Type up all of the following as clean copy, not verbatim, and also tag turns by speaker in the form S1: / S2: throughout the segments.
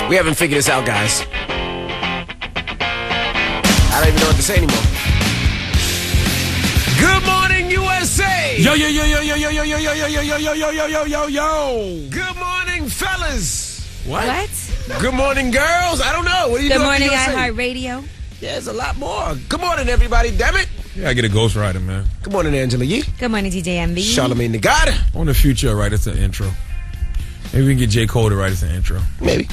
S1: We haven't figured this out, guys. I don't even know what to say anymore. Good morning, USA!
S2: Yo, yo, yo, yo, yo, yo, yo, yo, yo, yo, yo, yo, yo, yo, yo, yo, yo, yo.
S1: Good morning, fellas.
S3: What?
S1: Good morning, girls. I don't know. What are you
S3: Good
S1: doing?
S3: morning, iHeartRadio.
S1: Yeah, there's a lot more. Good morning, everybody. Damn it.
S2: Yeah, I get a ghostwriter, man.
S1: Good morning, Angela Yee.
S3: Good morning, DJ MV.
S1: Charlamagne the God.
S2: On the future, write us an intro. Maybe we can get J. Cole to write us an intro.
S1: Maybe.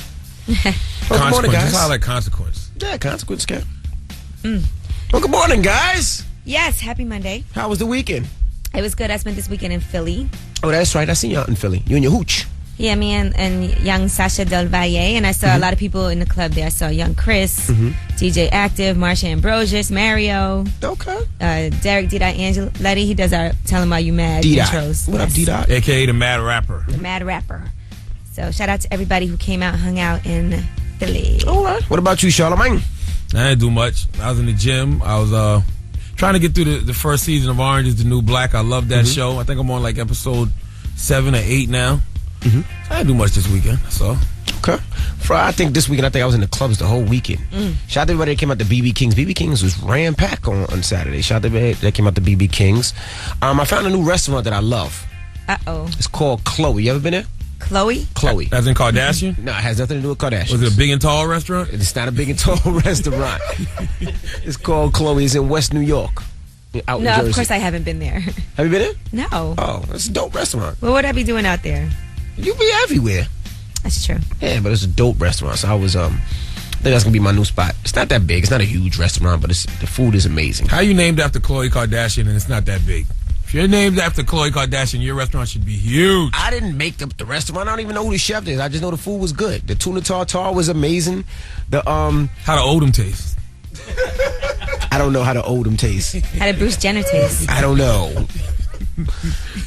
S1: Well, good morning, guys.
S2: That's how I like Consequence.
S1: Yeah, Consequence, Cap. Well, good morning, guys.
S3: Yes, happy Monday.
S1: How was the weekend?
S3: It was good. I spent this weekend in Philly.
S1: Oh, that's right. I seen you out in Philly. You and your hooch.
S3: Yeah, me and young Sasha Del Valle. And I saw a lot of people in the club there. I saw young Chris, DJ Active, Marsha Ambrosius, Mario.
S1: Okay.
S3: Derek D. Angeletti. He does our Tell 'Em Why You Mad intros.
S1: What up, D-Dot?
S2: A.K.A. the Mad Rapper.
S3: The Mad Rapper. So shout out to everybody who came out and hung out in Philly.
S1: All right. What about you, Charlamagne?
S2: I didn't do much. I was in the gym. I was trying to get through the first season of Orange is the New Black. I love that show. I think I'm on like episode 7 or 8 now. I didn't do much this weekend. That's all.
S1: Okay. I think this weekend, I was in the clubs the whole weekend. Shout out to everybody that came out to BB King's. BB King's was ram-packed on Saturday. Shout out to everybody that came out to BB King's. I found a new restaurant that I love.
S3: Uh-oh.
S1: It's called Chloe. You ever been there?
S3: Chloe?
S1: Chloe.
S2: As in Kardashian?
S1: No, it has nothing to do with Kardashian.
S2: Was it a big and tall restaurant?
S1: It's not a big and tall restaurant. It's called Chloe. It's in West New York. Out in Jersey.
S3: Of course I haven't been there.
S1: Have you been there?
S3: No.
S1: Oh, it's a dope restaurant.
S3: What would I be doing out there?
S1: You be everywhere.
S3: That's true.
S1: Yeah, but it's a dope restaurant. So I was, I think that's going to be my new spot. It's not that big. It's not a huge restaurant, but the food is amazing.
S2: How you named after Khloe Kardashian and it's not that big? If you're named after Khloe Kardashian, your restaurant should be huge.
S1: I didn't make the restaurant. I don't even know who the chef is. I just know the food was good. The tuna tartare was amazing. The
S2: How the Odom taste?
S1: I don't know how the Odom tastes.
S3: How did Bruce Jenner taste?
S1: I don't know.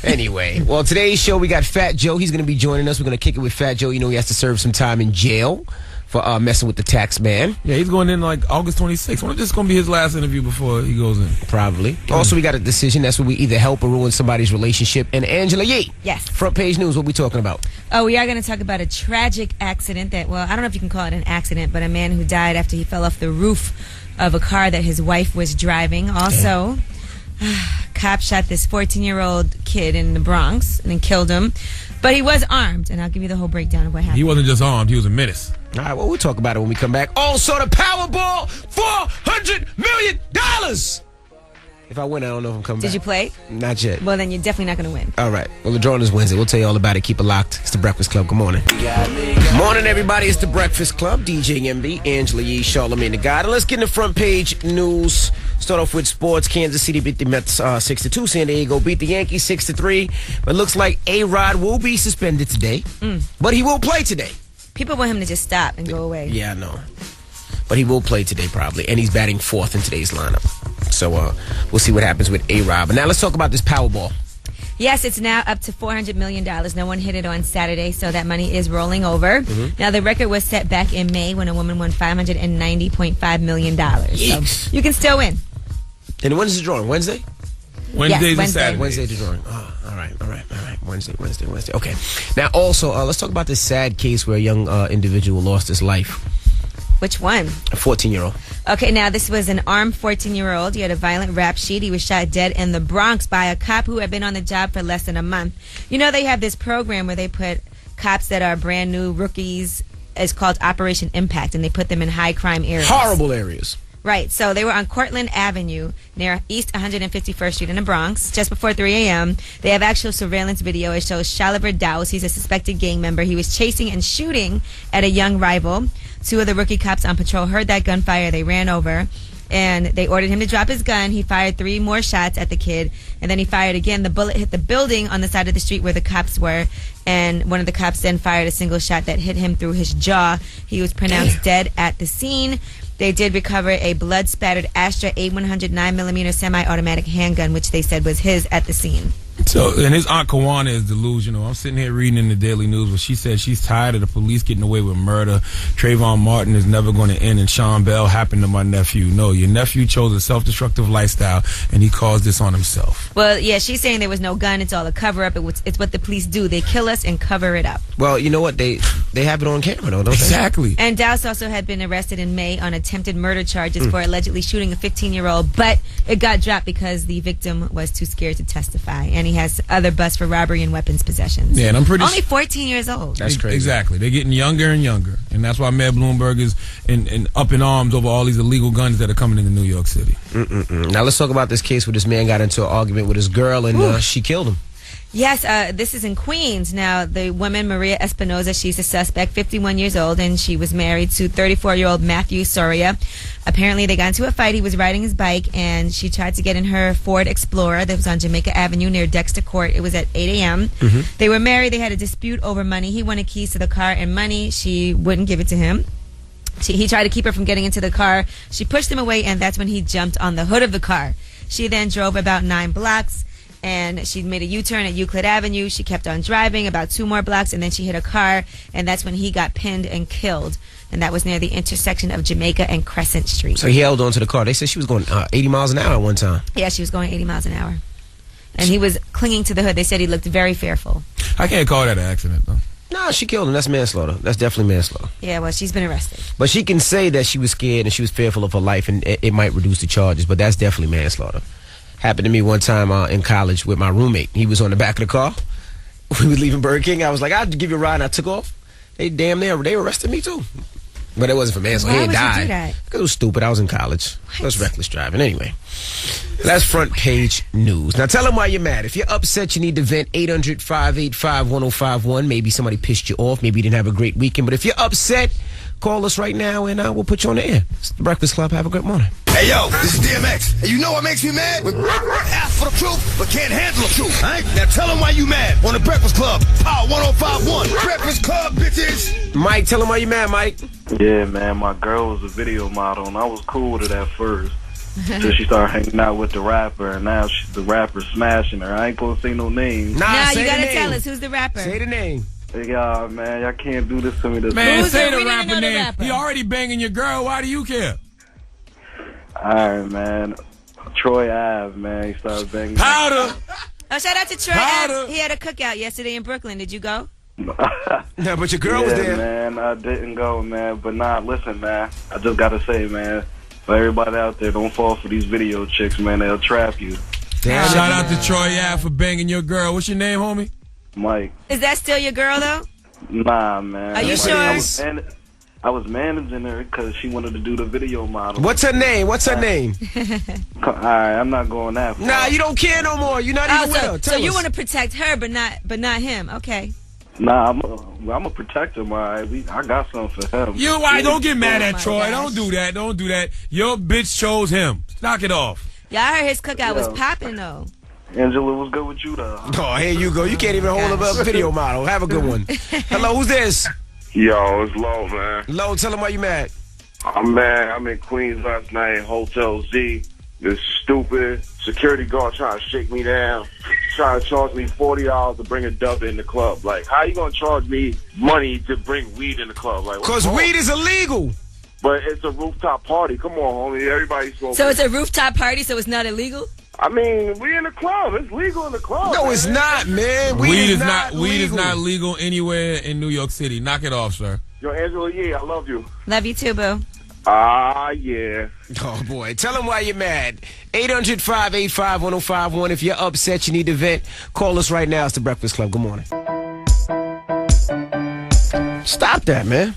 S1: Anyway, well, today's show we got Fat Joe. He's going to be joining us. We're going to kick it with Fat Joe. You know he has to serve some time in jail for messing with the tax man.
S2: Yeah, he's going in like August 26th. I wonder if this is going to be his last interview before he goes in.
S1: Probably. Also, we got a decision. That's where we either help or ruin somebody's relationship. And Angela Yee.
S3: Yes.
S1: Front page news. What we talking about?
S3: Oh, we are going to talk about a tragic accident that, well, I don't know if you can call it an accident, but a man who died after he fell off the roof of a car that his wife was driving. Also, cop shot this 14-year-old kid in the Bronx and then killed him. But he was armed, and I'll give you the whole breakdown of what happened.
S2: He wasn't just armed. He was a menace.
S1: All right, well, we'll talk about it when we come back. Also, the Powerball, $400 million. If I win, I don't know if I'm coming back.
S3: Did you play?
S1: Not yet.
S3: Well, then you're definitely not going to win.
S1: All right. Well, the drawing is Wednesday. We'll tell you all about it. Keep it locked. It's The Breakfast Club. Good morning. Good morning, everybody. It's The Breakfast Club. DJ MB, Angela Yee, Charlamagne the God. And let's get in the front page news. Start off with sports. Kansas City beat the Mets 6-2. San Diego beat the Yankees 6-3. But it looks like A-Rod will be suspended today. But he will play today.
S3: People want him to just stop and go away.
S1: Yeah, I know. But he will play today probably. And he's batting fourth in today's lineup. So we'll see what happens with A-Rod. But now let's talk about this Powerball.
S3: Yes, it's now up to $400 million. No one hit it on Saturday, so that money is rolling over. Now, the record was set back in May when a woman won $590.5 million. So you can still win.
S1: And when's the drawing? Wednesday?
S2: Wednesdays
S3: Wednesday.
S2: and Saturdays.
S1: Wednesday the drawing. Oh, all right. Wednesday. Okay. Now, also, let's talk about this sad case where a young individual lost his life.
S3: Which one?
S1: A 14-year-old.
S3: Okay, now this was an armed 14-year-old. He had a violent rap sheet. He was shot dead in the Bronx by a cop who had been on the job for less than a month. You know, they have this program where they put cops that are brand new rookies. It's called Operation Impact, and they put them in high crime areas.
S1: Horrible areas.
S3: Right, so they were on Cortlandt Avenue near East 151st Street in the Bronx just before 3 a.m. They have actual surveillance video. It shows Shaliver Dowse. He's a suspected gang member. He was chasing and shooting at a young rival. Two of the rookie cops on patrol heard that gunfire. They ran over, and they ordered him to drop his gun. He fired 3 more shots at the kid, and then he fired again. The bullet hit the building on the side of the street where the cops were, and one of the cops then fired a single shot that hit him through his jaw. He was pronounced dead at the scene. They did recover a blood-spattered Astra A100 9mm semi-automatic handgun, which they said was his at the scene.
S2: So, and his Aunt Kawana is delusional. I'm sitting here reading in the Daily News where she said she's tired of the police getting away with murder. Trayvon Martin is never going to end, and Sean Bell happened to my nephew. No, your nephew chose a self-destructive lifestyle, and he caused this on himself.
S3: Well, yeah, she's saying there was no gun. It's all a cover-up. It's what the police do. They kill us and cover it up.
S1: Well, you know what? they have it on camera, though, don't
S2: Exactly.
S3: And Dowse also had been arrested in May on attempted murder charges for allegedly shooting a 15-year-old, but it got dropped because the victim was too scared to testify, and he has other busts for robbery and weapons possessions.
S2: Yeah, and I'm pretty
S3: only 14 years old.
S1: That's crazy.
S2: Exactly. They're getting younger and younger, and that's why Mayor Bloomberg is up in arms over all these illegal guns that are coming into New York City.
S1: Now let's talk about this case where this man got into an argument with his girl and she killed him.
S3: Yes, this is in Queens. Now, the woman, Maria Espinoza, she's a suspect, 51 years old, and she was married to 34-year-old Matthew Soria. Apparently, they got into a fight. He was riding his bike, and she tried to get in her Ford Explorer that was on Jamaica Avenue near Dexter Court. It was at 8 a.m. They were married. They had a dispute over money. He wanted keys to the car and money. She wouldn't give it to him. He tried to keep her from getting into the car. She pushed him away, and that's when he jumped on the hood of the car. She then drove about 9 blocks. And she made a U-turn at Euclid Avenue. She kept on driving about 2 more blocks, and then she hit a car, and that's when he got pinned and killed. And that was near the intersection of Jamaica and Crescent Street.
S1: So he held onto the car. They said she was going 80 miles an hour at one time.
S3: Yeah, she was going 80 miles an hour. And he was clinging to the hood. They said he looked very fearful.
S2: I can't call that an accident, though.
S1: Nah, she killed him. That's manslaughter. That's definitely manslaughter.
S3: Yeah, well, she's been arrested.
S1: But she can say that she was scared and she was fearful of her life, and it might reduce the charges, but that's definitely manslaughter. Happened to me one time in college with my roommate. He was on the back of the car. We were leaving Burger King. I was like, I'll give you a ride, and I took off. They arrested me too. But it wasn't for manslaughter.
S3: Why
S1: He
S3: would
S1: died.
S3: you do that?
S1: Because it was stupid. I was in college. It was reckless driving. Anyway, that's front page news. Now tell them why you're mad. If you're upset, you need to vent. 800-585-1051. Maybe somebody pissed you off. Maybe you didn't have a great weekend. But if you're upset, call us right now, and we'll put you on the air. It's the Breakfast Club. Have a good morning.
S4: Hey, yo, this is DMX. And you know what makes me mad? When ask for the truth, but can't handle the truth. All right? Now tell them why you mad on the Breakfast Club. Power 105.1. Breakfast Club, bitches.
S1: Mike, tell them why you're mad, Mike.
S5: Yeah, man, my girl was a video model, and I was cool with it at first. Until she started hanging out with the rapper, and now the rapper's smashing her. I ain't supposed to say no names.
S3: Nah,
S1: say
S3: you gotta
S1: the name.
S3: tell us who's the rapper.
S1: Say the name.
S5: Hey, y'all, man, y'all can't do this to me.
S2: Man,
S3: Who's
S2: say
S3: it?
S2: the
S3: We need to
S2: rapper
S3: know the
S2: name.
S3: rapper.
S2: He already banging your girl. Why do you care?
S5: All right, man. Troy Ave, man, he started banging.
S2: Powder.
S3: Oh, shout out to Troy.
S2: Powder.
S3: He had a cookout yesterday in Brooklyn. Did you go?
S1: No, but your girl was
S5: Yeah,
S1: there.
S5: man, I didn't go, man. But nah, listen, man, I just gotta say, man, for everybody out there, don't fall for these video chicks, man. They'll trap you.
S1: Damn.
S2: Shout out to Troy Ave for banging your girl. What's your name, homie?
S5: Mike.
S3: Is that still your girl, though?
S5: Nah, man.
S3: Are you
S5: Like,
S3: sure?
S5: I was managing her because she wanted to do the video model.
S1: What's her name? What's her name?
S5: All right, I'm not going that far.
S1: Nah, you don't care no more. You're not even with her.
S3: So
S1: Tell
S3: you
S1: us.
S3: want to protect her, but not him. Okay.
S5: Nah, I'm a protector, all right. I got something for him.
S2: You why don't get mad at
S3: my
S2: Troy.
S3: gosh.
S2: Don't do that. Don't do that. Your bitch chose him. Knock it off.
S3: Yeah, I heard his cookout was
S5: Yo.
S3: popping though.
S5: Angela was good with you, though.
S1: Oh, here you go. You can't even hold up a video model. Have a good one. Hello, who's this?
S6: Yo, it's Low, man.
S1: Lo, tell him why you mad.
S6: I'm mad. I'm in Queens last night, Hotel Z. This stupid security guard trying to shake me down, trying to charge me $40 to bring a dub in the club. Like, how you gonna charge me money to bring weed in the club? Like,
S1: Because weed is illegal.
S6: But it's a rooftop party. Come on, homie. Everybody's smoking.
S3: So it's a rooftop party, so it's not illegal?
S6: I mean, we in the club. It's legal in the club.
S1: No,
S6: man.
S1: it's not, man.
S2: Weed is not
S1: legal.
S2: legal anywhere in New York City. Knock it off, sir.
S6: Yo, Angela, yeah, I love you.
S3: Love you too, boo.
S6: Ah, yeah.
S1: Oh, boy. Tell them why you're mad. 800-585-1051. If you're upset, you need to vent, call us right now. It's the Breakfast Club. Good morning. Stop that, man.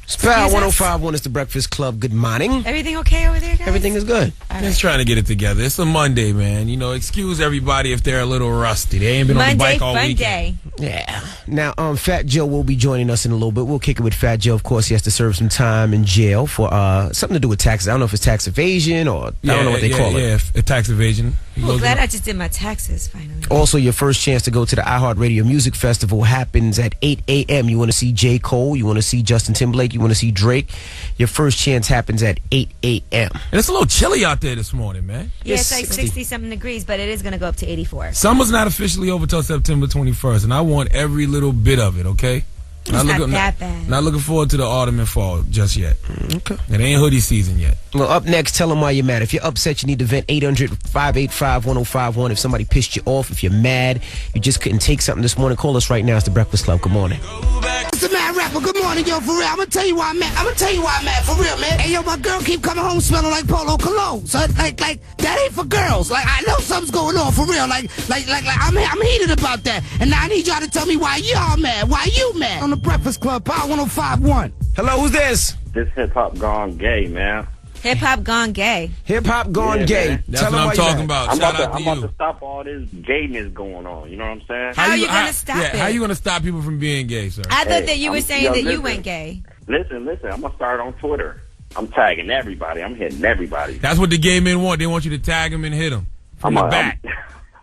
S1: Spell
S3: Excuse us?
S1: 1051 is the Breakfast Club. Good morning.
S3: Everything okay over there, guys?
S1: Everything is good.
S3: All
S2: Just trying to get it together. It's a Monday, man. You know, excuse everybody if they're a little rusty. They ain't been on the
S3: Monday
S2: bike all
S3: fun
S2: weekend.
S3: day.
S1: Yeah. Now, Fat Joe will be joining us in a little bit. We'll kick it with Fat Joe. Of course, he has to serve some time in jail for something to do with taxes. I don't know if it's tax evasion or I don't know what they call it.
S2: Yeah, tax evasion. He
S3: Well,
S2: goes
S3: glad
S2: on-
S3: I just did my taxes finally.
S1: Also, your first chance to go to the iHeartRadio Music Festival happens at 8 a.m. You want to see J. Cole, you want to see Justin Timberlake, you want to see Drake. Your first chance happens at 8 a.m.
S2: And it's a little chilly out there this morning, man.
S3: Yeah,
S1: It's
S3: it's like
S1: 60.
S3: 60-something degrees, but it is going to go up to 84.
S2: Summer's not officially over till September 21st, and I want every little bit of it, okay?
S3: Not that bad.
S2: Not looking forward to the autumn and fall just yet.
S1: Okay.
S2: It ain't hoodie season yet.
S1: Well, up next, tell them why you're mad. If you're upset, you need to vent. 800-585-1051. If somebody pissed you off, if you're mad, you just couldn't take something this morning, call us right now. It's the Breakfast Club. Good morning.
S4: It's the Mad Rap
S7: But good morning, yo, for real. I'm gonna tell you why I'm mad. For real, man. Hey, yo, my girl keep coming home smelling like Polo Cologne. So, like, that ain't for girls. Like, I know something's going on, for real. Like, I'm heated about that. And now I need y'all to tell me why y'all mad. Why you mad? On the Breakfast Club, Power 105.1.
S1: Hello, who's this?
S8: This hip-hop gone gay, man.
S3: Hip hop gone gay.
S1: Hip hop gone gay.
S8: Man.
S2: That's what I'm talking about.
S8: I'm
S2: Shout out to
S8: about
S2: you.
S8: to stop all this gayness going on. You know what I'm saying?
S3: How are you going to stop it?
S2: How are you going to stop people from being gay, sir?
S3: I thought that you were saying that you
S8: listen.
S3: went gay.
S8: Listen. I'm going to start on Twitter. I'm tagging everybody. I'm hitting everybody.
S2: That's what the gay men want. They want you to tag them and hit them from the back.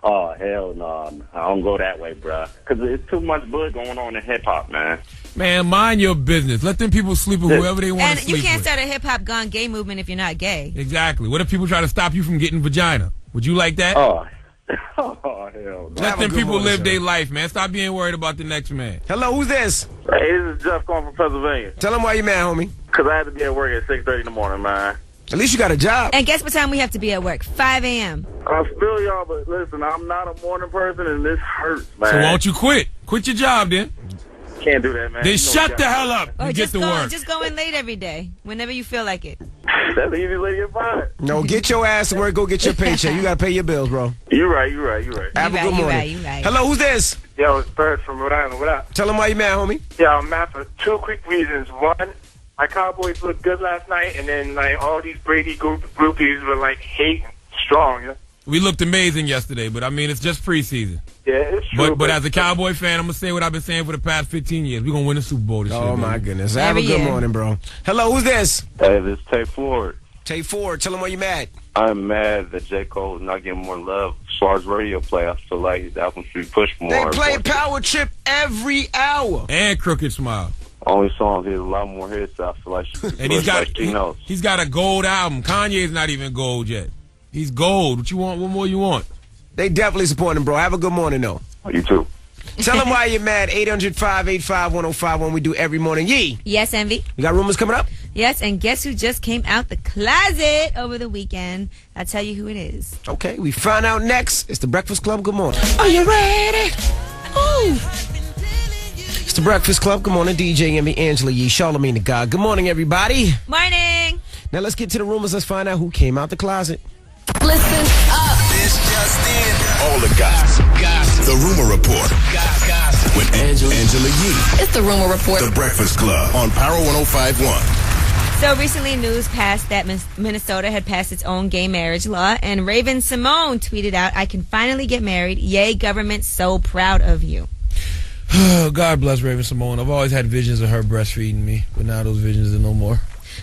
S8: Oh, hell no. I don't go that way, bruh. Because it's too much blood going on in hip-hop, man.
S2: Man, mind your business. Let them people sleep with whoever they want to
S3: And
S2: sleep
S3: you can't
S2: with.
S3: start a hip hop gone gay movement if you're not gay.
S2: Exactly. What if people try to stop you from getting vagina? Would you like that?
S8: Oh, hell no.
S2: Let them people live their life, man. Stop being worried about the next man.
S1: Hello, who's this?
S6: Hey, this is Jeff calling from Pennsylvania.
S1: Tell him why you mad, homie.
S6: Because I had to be at work at 6:30 in the morning, man.
S1: At least you got a job.
S3: And guess what time we have to be at work? 5 a.m.
S6: I feel y'all, but listen, I'm not a morning person, and this hurts, man.
S2: So why don't you quit? Quit your job, then.
S6: Can't do that, man.
S2: Then
S6: You know
S2: shut
S6: what
S2: the
S6: you
S2: hell up
S3: Or
S2: and get
S3: just
S2: to work.
S3: Just go in late every day, whenever you feel like it.
S6: That's the easiest way to get fired.
S1: No, get your ass to work. Go get your paycheck. You got to pay your bills, bro.
S6: You right.
S1: Have a
S3: You
S1: good
S3: right,
S1: morning.
S3: you right.
S1: Hello, who's this?
S6: Yo, it's Bird from Rhode Island. What up?
S1: Tell him why you mad, homie.
S6: Yeah, I'm mad for two quick reasons. One, my Cowboys looked good last night, and then like all these Brady groupies were like hating strong. You know?
S2: We looked amazing yesterday, but I mean, it's just preseason.
S6: Yeah, it's true.
S2: But as a Cowboy fan, I'm going to say what I've been saying for the past 15 years. We're going to win the Super Bowl this year.
S1: Oh,
S2: baby.
S1: my goodness. Have a
S3: Every
S1: good
S3: year.
S1: morning, bro. Hello, who's this?
S6: Hey, this is Tay Ford.
S1: Tay Ford. Tell him why you mad.
S6: I'm mad that J. Cole is not getting more love as far as radio play. I feel like his album should be pushed more.
S1: They play Power Trip every hour.
S2: And Crooked Smile.
S6: Only songs he has a lot more hits. I feel like should be
S2: And he's
S6: pushed
S2: got
S6: like
S2: he's got a gold album. Kanye's not even gold yet. He's gold. What you want? What more you want?
S1: They definitely support him, bro. Have a good morning, though.
S6: You too.
S1: Tell him why you're mad. 800-585-1051. We do every morning. Yee.
S3: Yes, Envy.
S1: You got rumors coming up?
S3: Yes, and guess who just came out the closet over the weekend? I'll tell you who it is.
S1: Okay, we find out next. It's the Breakfast Club. Good morning. Are you ready? Ooh. It's the Breakfast Club. Good morning. DJ Emmy, Angela Yee, Charlamagne the God. Good morning, everybody.
S3: Morning.
S1: Now let's get to the rumors. Let's find out who came out the closet.
S9: Listen up.
S4: This just in. All the gossip. The Rumor Report. Gossip. With Angela Yee.
S9: It's the Rumor Report.
S4: The Breakfast Club on Power 105.1.
S3: So recently news passed that Minnesota had passed its own gay marriage law, and Raven Simone tweeted out, "I can finally get married. Yay, government, so proud of you."
S2: God bless Raven Simone. I've always had visions of her breastfeeding me, but now those visions are no more.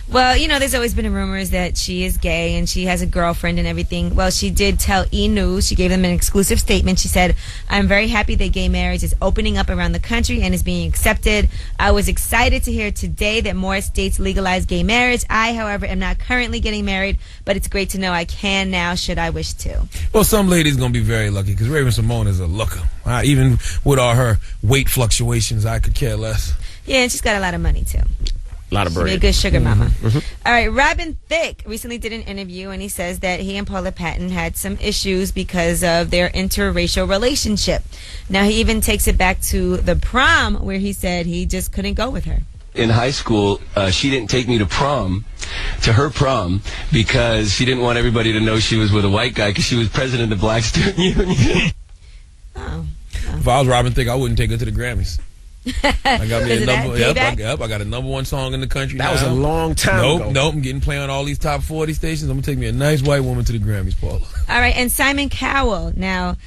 S3: Well, you know, there's always been rumors that she is gay and she has a girlfriend and everything. Well, she did tell E! News, she gave them an exclusive statement. She said, "I'm very happy that gay marriage is opening up around the country and is being accepted. I was excited to hear today that more states legalize gay marriage. I, however, am not currently getting married, but it's great to know I can now should I wish to."
S2: Well, some ladies going to be very lucky because Raven Simone is a looker. Even with all her weight fluctuations, I could care less.
S3: Yeah, and she's got a lot of money, too.
S1: A lot of
S3: She'll be a
S1: bread.
S3: good sugar mama. All right, Robin Thicke recently did an interview, and he says that he and Paula Patton had some issues because of their interracial relationship. Now, he even takes it back to the prom, where he said he just couldn't go with her.
S10: In high school, she didn't take me to her prom, because she didn't want everybody to know she was with a white guy because she was president of the Black Student Union.
S3: Oh.
S2: If I was Robin Thicke, I wouldn't take her to the Grammys. I got me
S3: Is
S2: a
S3: it that
S2: number.
S3: payback?
S2: I got a #1 song in the country.
S1: That was a long time ago.
S2: Nope. I'm getting played on all these top 40 stations. I'm gonna take me a nice white woman to the Grammys, Paula.
S3: All right, and Simon Cowell. Now,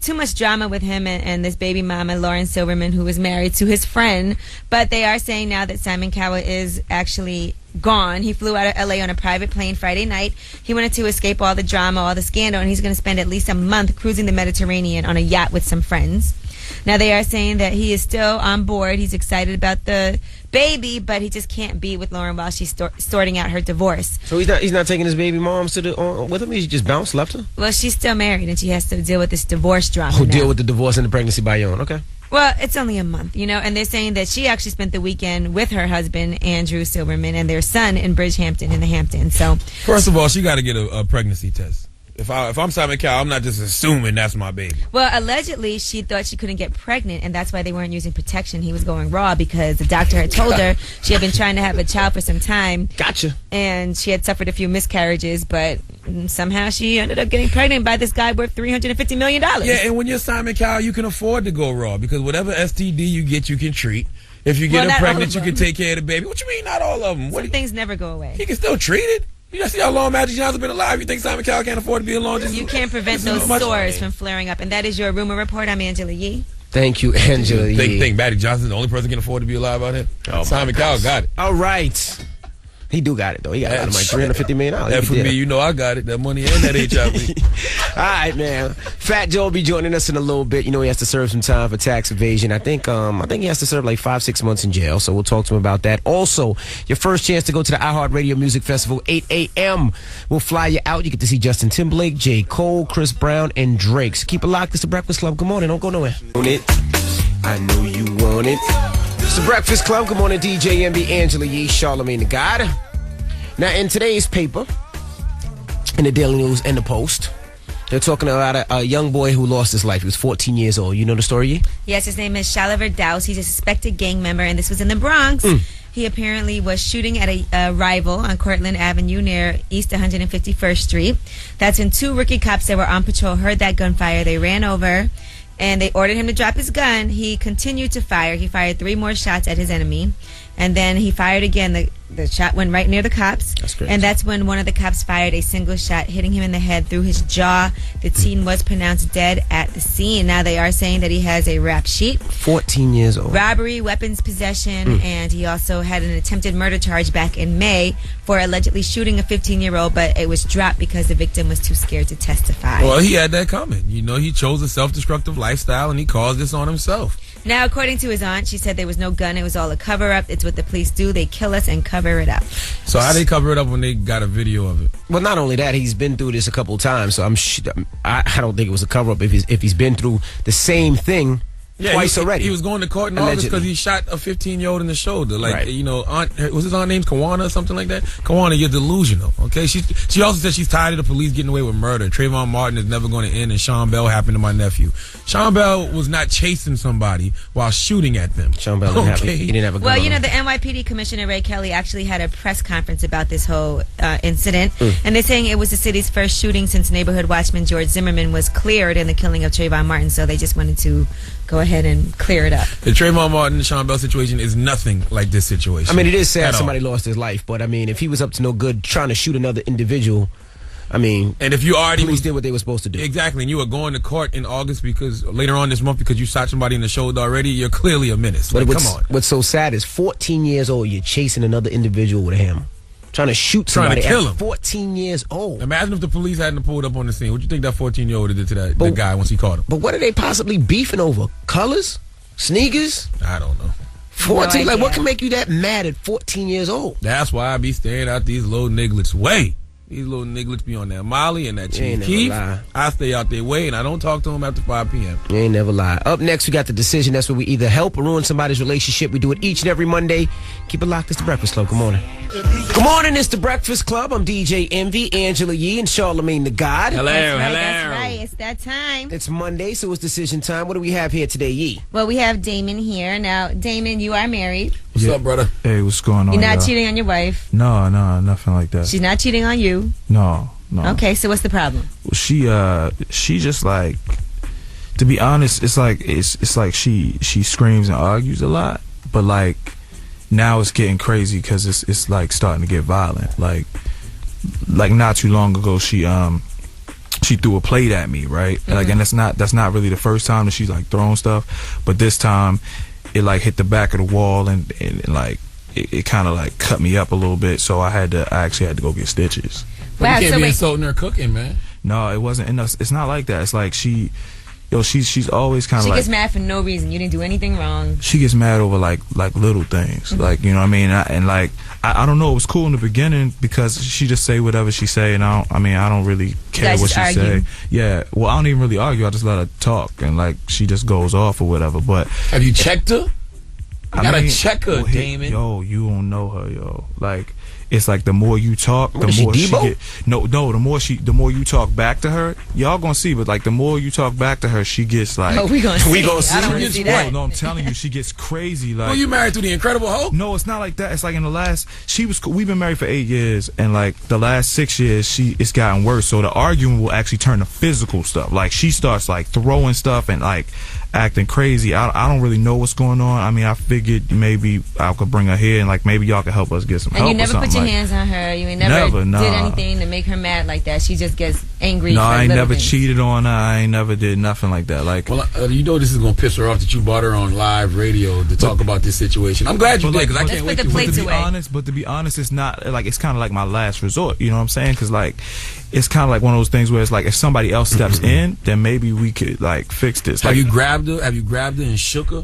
S3: too much drama with him and this baby mama, Lauren Silverman, who was married to his friend. But they are saying now that Simon Cowell is actually gone. He flew out of L.A. on a private plane Friday night. He wanted to escape all the drama, all the scandal, and he's going to spend at least a month cruising the Mediterranean on a yacht with some friends. Now, they are saying that he is still on board. He's excited about the baby, but he just can't be with Lauren while she's sorting out her divorce.
S1: So he's not taking his baby moms to the with him? He just bounced, left her?
S3: Well, she's still married, and she has to deal with this divorce drama
S1: Who
S3: now.
S1: deal with the divorce and the pregnancy by your own? Okay.
S3: Well, it's only a month, you know, and they're saying that she actually spent the weekend with her husband, Andrew Silverman, and their son in Bridgehampton in the Hamptons. So,
S2: First of all, she got to get a pregnancy test. If I'm Simon Cowell, I'm not just assuming that's my baby.
S3: Well, allegedly, she thought she couldn't get pregnant, and that's why they weren't using protection. He was going raw because the doctor had told her she had been trying to have a child for some time.
S1: Gotcha.
S3: And she had suffered a few miscarriages, but somehow she ended up getting pregnant by this guy worth $350 million.
S2: Yeah, and when you're Simon Cowell, you can afford to go raw because whatever STD you get, you can treat. If you get her pregnant, you can take care of the baby. What you mean, not all of them?
S3: Some things never go away.
S2: He can still treat it. You just see how long Magic Johnson's been alive. You think Simon Cowell can't afford to be alone?
S3: You can't prevent those sores from flaring up. And that is your rumor report. I'm Angela Yee.
S1: Thank you, Angela Yee.
S2: Think Magic Johnson's the only person who can afford to be alive out here? Simon Cowell got it.
S1: All right. He do got it, though. He got it like $350 million.
S2: That for me, you know I got it. That money and that HIV.
S1: All right, man. Fat Joe will be joining us in a little bit. You know he has to serve some time for tax evasion. I think he has to serve like 5-6 months in jail, so we'll talk to him about that. Also, your first chance to go to the iHeartRadio Music Festival, 8 a.m. We'll fly you out. You get to see Justin Timberlake, J. Cole, Chris Brown, and Drake. So keep it locked. It's The Breakfast Club. Good morning. Don't go nowhere. I know you want it. It's The Breakfast Club. Good morning, DJ MB, Angela Yee, Charlamagne the God. Now, in today's paper, in the Daily News and the Post, they're talking about a young boy who lost his life. He was 14 years old. You know the story, Yee?
S3: Yes, his name is Shaliver Douse. He's a suspected gang member, and this was in the Bronx. He apparently was shooting at a rival on Cortlandt Avenue near East 151st Street. That's when two rookie cops that were on patrol heard that gunfire. They ran over, and they ordered him to drop his gun. He continued to fire. He fired 3 more shots at his enemy, and then he fired again. The shot went right near the cops.
S1: That's great.
S3: And that's when one of the cops fired a single shot, hitting him in the head through his jaw. The teen was pronounced dead at the scene. Now they are saying that he has a rap sheet.
S1: 14 years old.
S3: Robbery, weapons possession, and he also had an attempted murder charge back in May for allegedly shooting a 15-year-old, but it was dropped because the victim was too scared to testify.
S2: Well, he had that coming. You know, he chose a self-destructive lifestyle, and he caused this on himself.
S3: Now, according to his aunt, she said there was no gun. It was all a cover-up. It's what the police do. They kill us and cover it up.
S2: So how they cover it up when they got a video of it?
S1: Well, not only that, he's been through this a couple of times, so I don't think it was a cover-up if he's been through the same thing twice already.
S2: He was going to court in August because he shot a 15-year-old in the shoulder. Like, you know, was his aunt named Kawana or something like that? Kawana, you're delusional, okay? She also said she's tired of the police getting away with murder. Trayvon Martin is never going to end, and Sean Bell happened to my nephew. Sean Bell was not chasing somebody while shooting at them.
S1: Sean Bell didn't have a gun.
S3: Well, you know, the NYPD Commissioner Ray Kelly actually had a press conference about this whole incident, and they're saying it was the city's first shooting since neighborhood watchman George Zimmerman was cleared in the killing of Trayvon Martin, so they just wanted to go ahead and clear it up.
S2: The Trayvon Martin and Sean Bell situation is nothing like this situation.
S1: I mean, it is sad somebody lost his life, but I mean, if he was up to no good trying to shoot another individual, I mean,
S2: and if you already
S1: police did what they were supposed to do.
S2: Exactly, and you were going to court in August because later on this month because you shot somebody in the shoulder already, you're clearly a menace.
S1: But
S2: come on.
S1: What's so sad is 14 years old, you're chasing another individual with a hammer. Trying to shoot somebody
S2: trying to kill him.
S1: 14 years old.
S2: Imagine if the police hadn't pulled up on the scene. What do you think that 14-year-old did to that guy once he caught him?
S1: But what are they possibly beefing over? Colors? Sneakers?
S2: I don't know.
S1: 14? Like, what can make you that mad at 14 years old?
S2: That's why I be staying out these little nigglets' way. These little nigglets be on that Molly and that Chief Keef. I stay out their way, and I don't talk to them after 5 p.m.
S1: You ain't never lie. Up next, we got The Decision. That's where we either help or ruin somebody's relationship. We do it each and every Monday. Keep it locked. It's The Breakfast Club. Good morning. Good morning. It's The Breakfast Club. I'm DJ Envy, Angela Yee, and Charlamagne the God.
S2: Hello,
S3: That's right. It's that time.
S1: It's Monday, so it's decision time. What do we have here today, Yee?
S3: Well, we have Damon here. Now, Damon, you are married.
S2: What's up, brother?
S11: Hey, what's going on?
S3: You're not cheating on your wife.
S11: No, nothing like that.
S3: She's not cheating on you.
S11: No.
S3: Okay, so what's the problem?
S11: Well, she just like, to be honest, it's like she screams and argues a lot, but like now it's getting crazy because it's like starting to get violent. Like not too long ago, she threw a plate at me, right? Like, and that's not really the first time that she's like throwing stuff, but this time it like hit the back of the wall and like it kind of like cut me up a little bit, so I actually had to go get stitches.
S2: Wow, you can't be insulting her cooking, man.
S11: No, it wasn't. It's not like that. It's like she's always kind of like.
S3: She gets mad for no reason. You didn't do anything wrong.
S11: She gets mad over like little things, like, you know what I mean. I don't know. It was cool in the beginning because she just say whatever she say, and I don't really care what she say. Yeah. Well, I don't even really argue. I just let her talk, and like she just goes off or whatever. But
S2: have you checked her? You gotta check her, Damon.
S11: Yo, you don't know her, yo. Like, it's like the more you talk, the more she get. No, the more you talk back to her, y'all gonna see. But like the more you talk back to her, she gets like.
S3: Oh, we gonna see.
S11: I
S3: don't wanna see that.
S11: No, I'm telling you, she gets crazy. Like,
S2: well, you married to the Incredible Hulk?
S11: No, it's not like that. It's like in the last, we've been married for 8 years, and like the last 6 years, it's gotten worse. So the arguing will actually turn to physical stuff. Like she starts like throwing stuff and like acting crazy. I don't really know what's going on. I mean, I figured maybe I could bring her here and like maybe y'all could help us get some help.
S3: And you never put your
S11: like,
S3: hands on her. You ain't never did anything to make her mad like that. She just gets angry.
S11: No,
S3: for
S11: I ain't never
S3: things.
S11: cheated on her. I ain't never did nothing like that. Like,
S2: well, you know this is gonna piss her off that you brought her on live radio to talk about this situation. I'm glad you did because I can't wait to
S11: But to be honest, it's not like it's kind of like my last resort. You know what I'm saying? Because like it's kind of like one of those things where it's like if somebody else steps in, then maybe we could like fix this.
S2: Have
S11: like,
S2: you grabbed her? Have you grabbed her and shook her?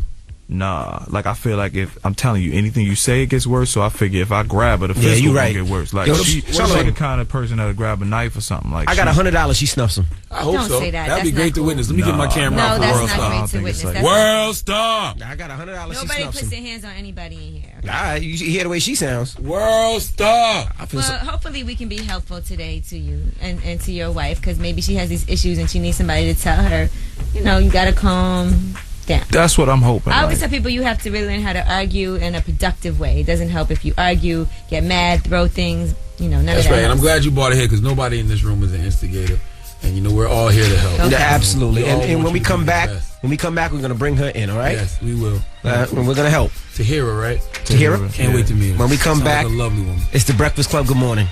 S11: Nah, like I feel like if I'm telling you anything you say it gets worse, so I figure if I grab her, the physical won't get worse. Like she's like the kind of person that'll grab a knife or something. Like
S1: I got $100. She snuffs him.
S2: I hope
S3: Don't
S2: so.
S3: say that.
S2: That'd be
S3: That's
S2: great to
S3: not
S2: witness. Let me get my camera out for
S3: that's
S2: World
S3: not
S2: Star.
S3: great to witness. That's
S2: World Star.
S1: I got $100.
S3: Nobody
S1: she snuffs
S3: puts
S1: him.
S3: their hands on anybody in here.
S1: All right, you hear the way she sounds.
S2: World Star.
S3: Well, hopefully we can be helpful today to you and to your wife because maybe she has these issues and she needs somebody to tell her, you know, you got to calm down.
S11: That's what I'm hoping.
S3: I always tell people you have to really learn how to argue in a productive way. It doesn't help if you argue, get mad, throw things, you know, none
S2: That's
S3: of that.
S2: right, and I'm glad you brought it here because nobody in this room is an instigator. And you know we're all here to help.
S1: Okay. Yeah, absolutely. And when we come back,
S2: we're gonna
S1: bring her in. All right.
S2: Yes, we will.
S1: And we're gonna help.
S2: Tahira, right?
S1: Tahira.
S2: Can't wait to meet her.
S1: When we come
S2: Sounds
S1: back,
S2: like a lovely woman.
S1: It's the Breakfast Club. Good morning.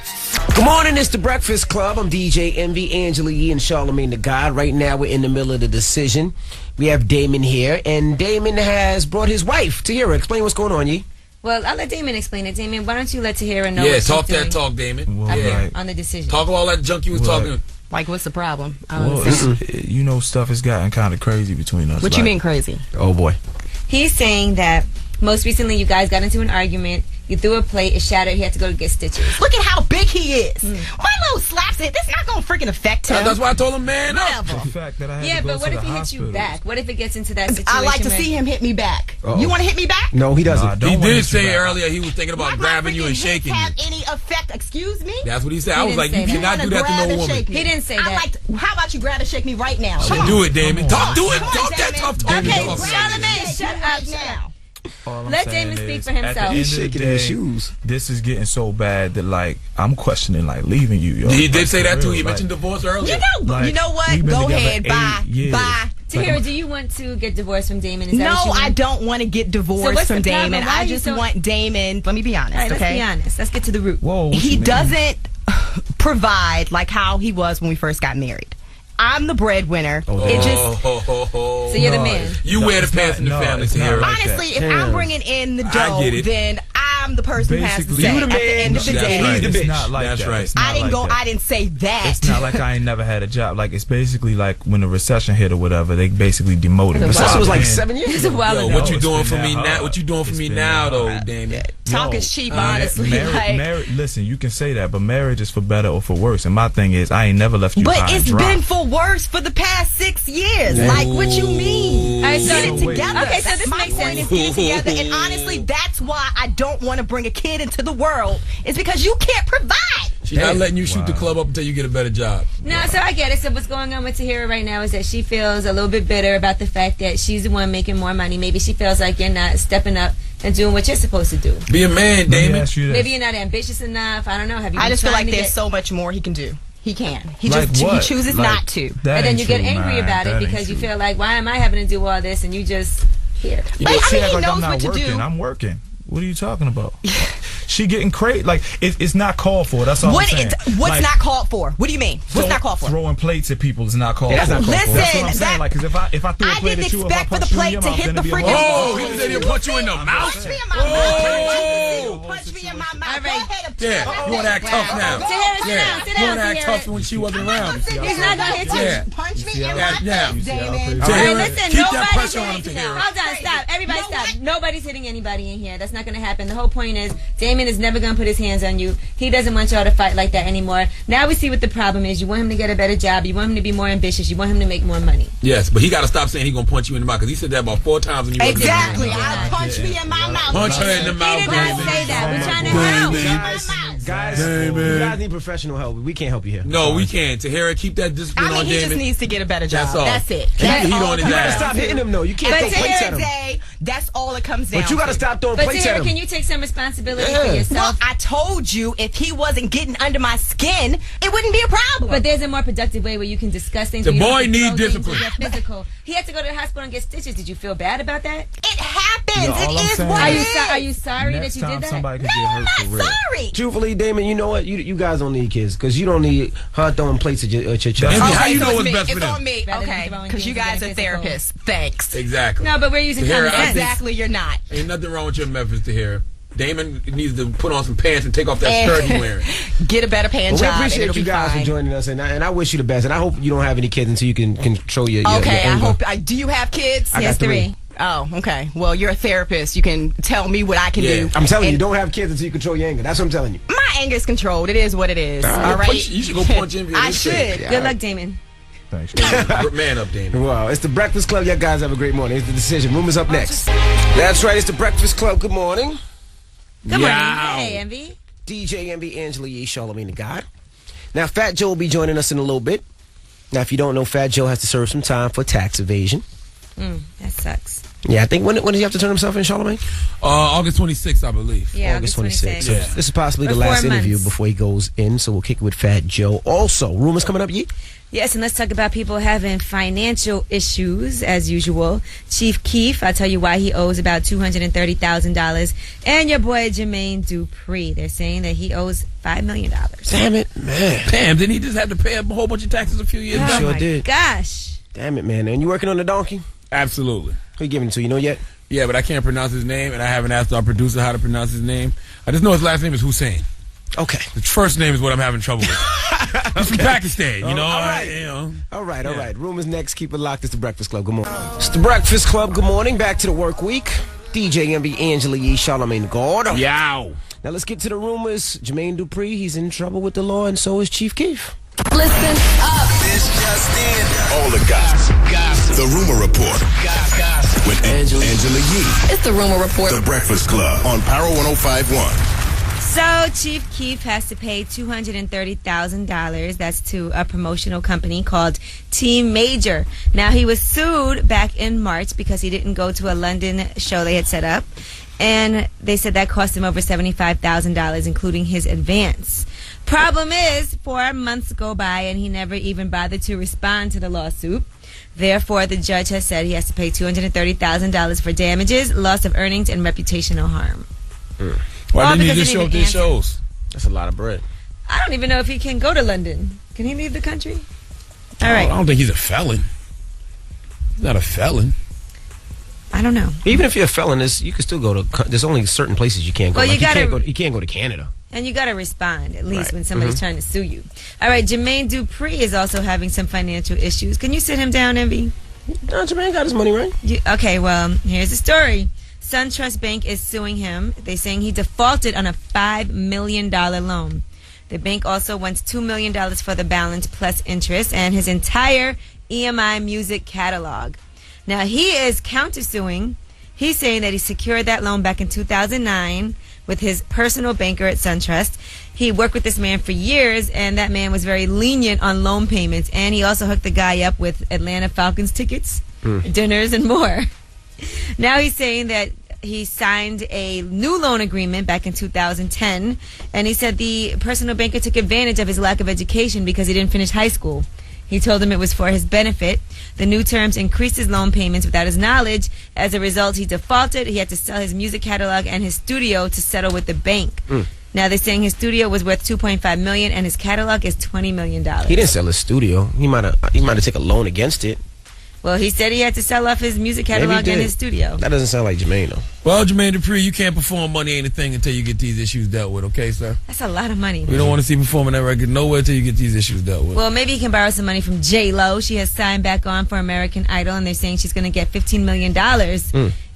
S1: Good morning. It's the Breakfast Club. I'm DJ Envy, Angela Yee, and Charlamagne the God. Right now, we're in the middle of the decision. We have Damon here, and Damon has brought his wife. Tahira, explain what's going on, Yee.
S3: Well, I'll let Damon explain it. Damon, why don't you let Tahira know?
S2: Yeah, talk that talk, Damon.
S3: Up here on the decision.
S2: Talk all that junk you was talking.
S12: Like, what's the problem?
S11: Well, you know, stuff has gotten kind of crazy between us.
S12: What you mean crazy?
S1: Oh boy.
S3: He's saying that most recently you guys got into an argument. You threw a plate, it shattered, he had to go to get stitches.
S12: Look at how big he is. One little slaps it. That's not going to freaking affect him.
S2: That's why I told him, man.
S12: Whatever.
S11: The fact that I had
S3: Yeah,
S11: to go
S3: but what
S11: to
S3: if
S11: the
S3: he hits
S11: hospital.
S3: you back? What if it gets into that situation?
S12: I like to see him hit me back.
S1: Uh-oh.
S12: You want to hit me back?
S1: No, he doesn't.
S2: He did say earlier he was thinking about grabbing you and shaking you.
S12: Have any effect? Excuse me?
S2: That's what he said. I was like, you cannot do that to no woman.
S3: He didn't say that.
S12: I like to, how about you grab and shake me right now?
S2: Do it, Damon. Talk, do it. Talk that tough talk.
S3: Okay, Charlamagne, shut up now. Let Damon speak for himself.
S11: At the end
S1: He's
S11: of the
S1: shaking
S11: day,
S1: his shoes.
S11: This is getting so bad that like I'm questioning like leaving you. Yo.
S2: He did
S11: Like,
S2: say that
S11: for
S2: too.
S11: real,
S2: He
S11: like,
S2: mentioned divorce earlier.
S12: You know what?
S11: we've been
S12: Go
S11: together
S12: ahead.
S11: 8
S12: Bye.
S11: years.
S12: Bye.
S3: Tahira, do you want to get divorced from Damon? Is that
S12: No,
S3: what you want?
S12: I don't want to get
S3: So
S12: divorced
S3: what's
S12: from
S3: the problem?
S12: Damon.
S3: Why are
S12: I
S3: you
S12: just
S3: so-
S12: want Damon. Let me be honest,
S3: All right, let's
S12: okay?
S3: be honest. Let's get to the root.
S11: Whoa, what
S12: He
S11: you mean?
S12: doesn't provide like how he was when we first got married. I'm the breadwinner. It just
S3: So you're the man.
S2: You wear the pants in the family,
S11: it's not
S2: Tahira.
S11: like that.
S12: honestly, if I'm bringing in the
S2: I
S12: dough,
S2: get it.
S12: then I'm the person who has to
S11: Basically,
S12: say
S11: you
S12: at
S11: the
S12: the end of the
S2: That's
S12: day.
S2: right.
S11: It's not like
S2: That's
S11: that.
S2: right.
S11: It's not
S12: I didn't
S11: like
S12: go.
S11: that.
S12: I didn't say that.
S11: It's not like I ain't never had a job. Like it's basically like when the recession hit or whatever, they basically demoted me.
S1: Recession was like
S11: Then-
S1: 7 years
S3: It's a
S1: ago.
S3: while
S2: Yo,
S3: ago.
S2: what you
S11: it's
S2: doing
S11: been
S2: for
S11: that
S2: me
S11: hard.
S2: now? What you doing for
S11: It's
S2: me
S11: been
S2: now,
S11: that
S2: though,
S11: hard.
S2: Damon?
S12: Talk
S11: No,
S12: is cheap, honestly.
S11: Listen, you can say that, but marriage is for better or for worse. And my thing is, I ain't never left you
S12: But
S11: high and
S12: it's
S11: dry.
S12: been for worse for the past 6 years. Like, what you mean?
S3: All right, so
S12: Get it together.
S3: Okay, so
S12: That's
S3: this
S12: my
S3: makes
S12: point
S3: sense.
S12: is get it together. And honestly, that's why I don't want to bring a kid into the world. It's because you can't provide.
S2: She's not letting you shoot the club up until you get a better job.
S3: No, so I get it. So what's going on with Tahira right now is that she feels a little bit bitter about the fact that she's the one making more money. Maybe she feels like you're not stepping up and doing what you're supposed to do.
S2: Be a man,
S11: Let me
S2: Damon.
S11: ask you this.
S3: Maybe you're not ambitious enough. I don't know. Have you?
S12: I
S3: been
S12: just feel
S3: trying
S12: like
S3: to
S12: there's
S3: get-
S12: so much more he can do. He can. He
S11: Like
S12: just he
S11: what?
S12: chooses
S11: Like,
S12: not to.
S11: that
S3: and then
S11: ain't
S3: you get
S11: true,
S3: angry
S11: man.
S3: about it
S11: That
S3: because
S11: ain't
S3: you
S11: true.
S3: feel like, why am I having to do all this and you just here?
S11: You
S12: But, I
S11: see,
S12: mean,
S11: act
S12: he
S11: like
S12: knows
S11: I'm not
S12: what to
S11: working.
S12: do.
S11: I'm working. What are you talking about? She getting crazy. Like it's not called for. That's all I'm saying.
S12: What's
S11: Like,
S12: not called for? What do you mean? What's not called for?
S11: Throwing plates at people is not called
S1: That's
S11: for.
S1: not called for.
S11: That's what I'm
S12: Listen,
S11: saying. Like, because if I threw a
S12: I
S11: plate
S12: didn't
S11: at you, if I
S12: expect for the
S11: punch you in
S12: plate
S11: your
S12: to
S11: mouth,
S12: hit
S11: then
S12: the
S11: it'd be a
S12: freaking
S11: whole-
S2: Oh, he said he'll punch you in the mouth.
S12: Punch me in my mouth.
S2: Oh.
S12: Punch me in my mouth.
S3: All right.
S12: Go ahead and
S2: Yeah, you want to act tough now.
S3: Tahira, sit
S2: Yeah,
S3: down, sit
S2: you
S3: down,
S2: want to act
S3: Tahira.
S2: tough when she wasn't around.
S3: He's not gonna hit you.
S2: Yeah.
S12: Punch me
S11: Yeah,
S12: in
S2: yeah.
S12: my
S2: Yeah.
S12: face, Damon.
S3: All right,
S2: Tahira,
S3: listen,
S2: keep that
S3: nobody's
S2: pressure on him,
S3: hitting.
S2: Tahira.
S3: Hold on, stop. Everybody
S12: You know
S3: stop.
S12: what?
S3: Nobody's hitting anybody in here. That's not going to happen. The whole point is Damon is never going to put his hands on you. He doesn't want y'all to fight like that anymore. Now we see what the problem is. You want him to get a better job. You want him to be more ambitious. You want him to make more money.
S2: Yes, but he got to stop saying he gonna punch you in the mouth because he said that about 4 times when you wasn't
S12: Exactly.
S2: around.
S12: I'll punch me in my mouth.
S2: Punch her in the
S3: He
S2: mouth,
S3: did not
S2: Damon.
S3: say that. We're trying to help.
S1: Guys, you guys need professional help. We can't help you here.
S2: No, we can't. Tahira, keep that discipline on
S12: he
S2: Damon.
S12: just needs to get a better job.
S2: That's all.
S12: That's it.
S2: Keep the heat on his
S1: You gotta
S2: ass.
S1: stop hitting him, though. You can't throw plates at him.
S12: Day, that's all it comes down to.
S1: But you gotta stop throwing
S3: But
S1: plates at
S3: Tahira,
S1: him.
S3: can you take some responsibility
S1: Yeah.
S3: for yourself?
S12: Well, I told you if he wasn't getting under my skin, it wouldn't be a problem.
S3: But there's a more productive way where you can discuss things.
S2: The
S3: where you
S2: boy
S3: don't
S2: need
S3: throw things
S2: discipline.
S3: with your physical. He had to go to the hospital and get stitches. Did you feel bad about that?
S12: It happens.
S11: Yo, all
S12: it
S11: I'm
S12: is
S11: saying
S12: what
S11: is-
S12: it is.
S3: Are you sorry
S11: Next
S3: that you
S11: time
S3: did that?
S11: somebody could
S12: No,
S11: get
S12: I'm
S11: hurt for
S12: not
S11: real.
S12: sorry.
S1: Truthfully, Damon, you know what? You guys don't need kids because you don't need her throwing plates at your chest.
S2: Envy, how you
S12: so
S2: know
S12: it's
S2: what's
S12: me.
S2: best for
S12: It's
S2: them?
S12: on me.
S3: Rather than
S12: Okay.
S3: throwing
S12: Because you
S3: things
S12: guys are
S3: against physical.
S12: therapists. Thanks.
S2: Exactly.
S3: No, but we're using
S2: Tahira,
S3: common
S2: I
S3: sense.
S12: Exactly, you're not.
S2: Ain't nothing wrong with your methods, Tahira. Damon needs to put on some pants and take off that skirt he's wearing.
S12: Get a better paying
S1: Well, we
S12: job. and
S1: appreciate
S12: it'll
S1: you
S12: be
S1: guys
S12: fine.
S1: for joining us, and I wish you the best. And I hope you don't have any kids until you can control your
S12: Okay,
S1: your
S12: I
S1: anger.
S12: hope. Do you have kids?
S1: I got three.
S12: Oh, okay. Well, you're a therapist. You can tell me what I can do.
S1: I'm telling you,
S12: And
S1: don't have kids until you control your anger. That's what I'm telling you.
S12: my anger is controlled. It is what it is. All right.
S2: You should go punch Envy.
S12: I should.
S3: Good luck, Damon.
S11: Thanks.
S2: Man up, Damon.
S1: Wow, it's the Breakfast Club. You guys have a great morning. It's the decision. Room is up next. That's right. It's the Breakfast Club. Good morning.
S3: Good morning.
S2: Yow.
S3: Hey, Envy.
S1: DJ Envy, Angela Yee, Charlamagne the God. Now, Fat Joe will be joining us in a little bit. Now, if you don't know, Fat Joe has to serve some time for tax evasion.
S3: That sucks.
S1: Yeah, I think when does he have to turn himself in, Charlamagne?
S2: August 26th, I believe.
S3: Yeah,
S1: August 26th. So
S2: Yeah.
S1: this is possibly the
S3: For
S1: last
S3: 4
S1: interview
S3: months.
S1: before he goes in, so we'll kick it with Fat Joe. Also, rumors coming up, Yee?
S3: Yes, and let's talk about people having financial issues, as usual. Chief Keef, I'll tell you why he owes about $230,000. And your boy Jermaine Dupree, they're saying that he owes $5 million.
S1: Damn it, man.
S2: Damn, didn't he just have to pay a whole bunch of taxes a few years
S3: Oh
S2: back?
S1: Sure
S3: my
S1: did.
S3: gosh.
S1: Damn it, man. And you working on the donkey?
S2: Absolutely.
S1: Who you giving it to? You know yet?
S2: Yeah, but I can't pronounce his name, and I haven't asked our producer how to pronounce his name. I just know his last name is Hussein.
S1: Okay.
S2: His first name is what I'm having trouble with. He's from Pakistan, you know.
S1: all right.
S2: you know.
S1: All right. Room is next. Keep it locked. It's the Breakfast Club. Good morning. It's the Breakfast Club. Good morning. Back to the work week. DJ Envy, Angela Yee, Charlamagne the God.
S2: Yow.
S1: Now let's get to the rumors. Jermaine Dupree, he's in trouble with the law, and so is Chief Keef.
S9: Listen up.
S4: This just in. All the gossip. The Rumor Report. With Angela Yee.
S9: It's the Rumor Report.
S4: The Breakfast Club on Power 105.1.
S3: So Chief Keef has to pay $230,000. That's to a promotional company called Team Major. Now, he was sued back in March because he didn't go to a London show they had set up. And they said that cost him over $75,000, including his advance. Problem is, 4 months go by and he never even bothered to respond to the lawsuit. Therefore, the judge has said he has to pay $230,000 for damages, loss of earnings, and reputational harm.
S2: Why
S3: All
S2: didn't he
S3: because
S2: just
S3: he
S2: show up
S3: didn't
S2: to these
S3: answer.
S2: shows?
S1: That's a lot of bread.
S3: I don't even know if he can go to London. Can he leave the country? All right.
S2: I don't think he's a felon. He's not a felon.
S3: I don't know.
S1: Even if you're a felon, you can still go to. There's only certain places you can't go.
S3: Well,
S1: Like,
S3: you gotta-
S1: you can't go to Canada.
S3: And you got to respond, at least
S1: Right.
S3: when somebody's trying to sue you. All right, Jermaine Dupree is also having some financial issues. Can you sit him down, Envy?
S1: No, Jermaine got his money right.
S3: Okay, well, here's the story. SunTrust Bank is suing him. They're saying he defaulted on a $5 million loan. The bank also wants $2 million for the balance plus interest and his entire EMI music catalog. Now, he is countersuing. He's saying that he secured that loan back in 2009 with his personal banker at SunTrust. He worked with this man for years, and that man was very lenient on loan payments. And he also hooked the guy up with Atlanta Falcons tickets, dinners, and more. Now he's saying that he signed a new loan agreement back in 2010, and he said the personal banker took advantage of his lack of education because he didn't finish high school. He told him it was for his benefit. The new terms increased his loan payments without his knowledge. As a result, he defaulted. He had to sell his music catalog and his studio to settle with the bank. Now they're saying his studio was worth $2.5 million and his catalog is $20 million.
S1: He didn't sell his studio. He might have taken a loan against it.
S3: Well, he said he had to sell off his music catalog and his studio.
S1: That doesn't sound like Jermaine, though.
S2: Well, Jermaine Dupree, you can't perform Money Ain't a Thing until you get these issues dealt with, okay, sir?
S3: That's a lot of money.
S2: We don't want to see you performing that record nowhere until you get these issues dealt with.
S3: Well, maybe he can borrow some money from J-Lo. She has signed back on for American Idol, and they're saying she's going to get $15 million.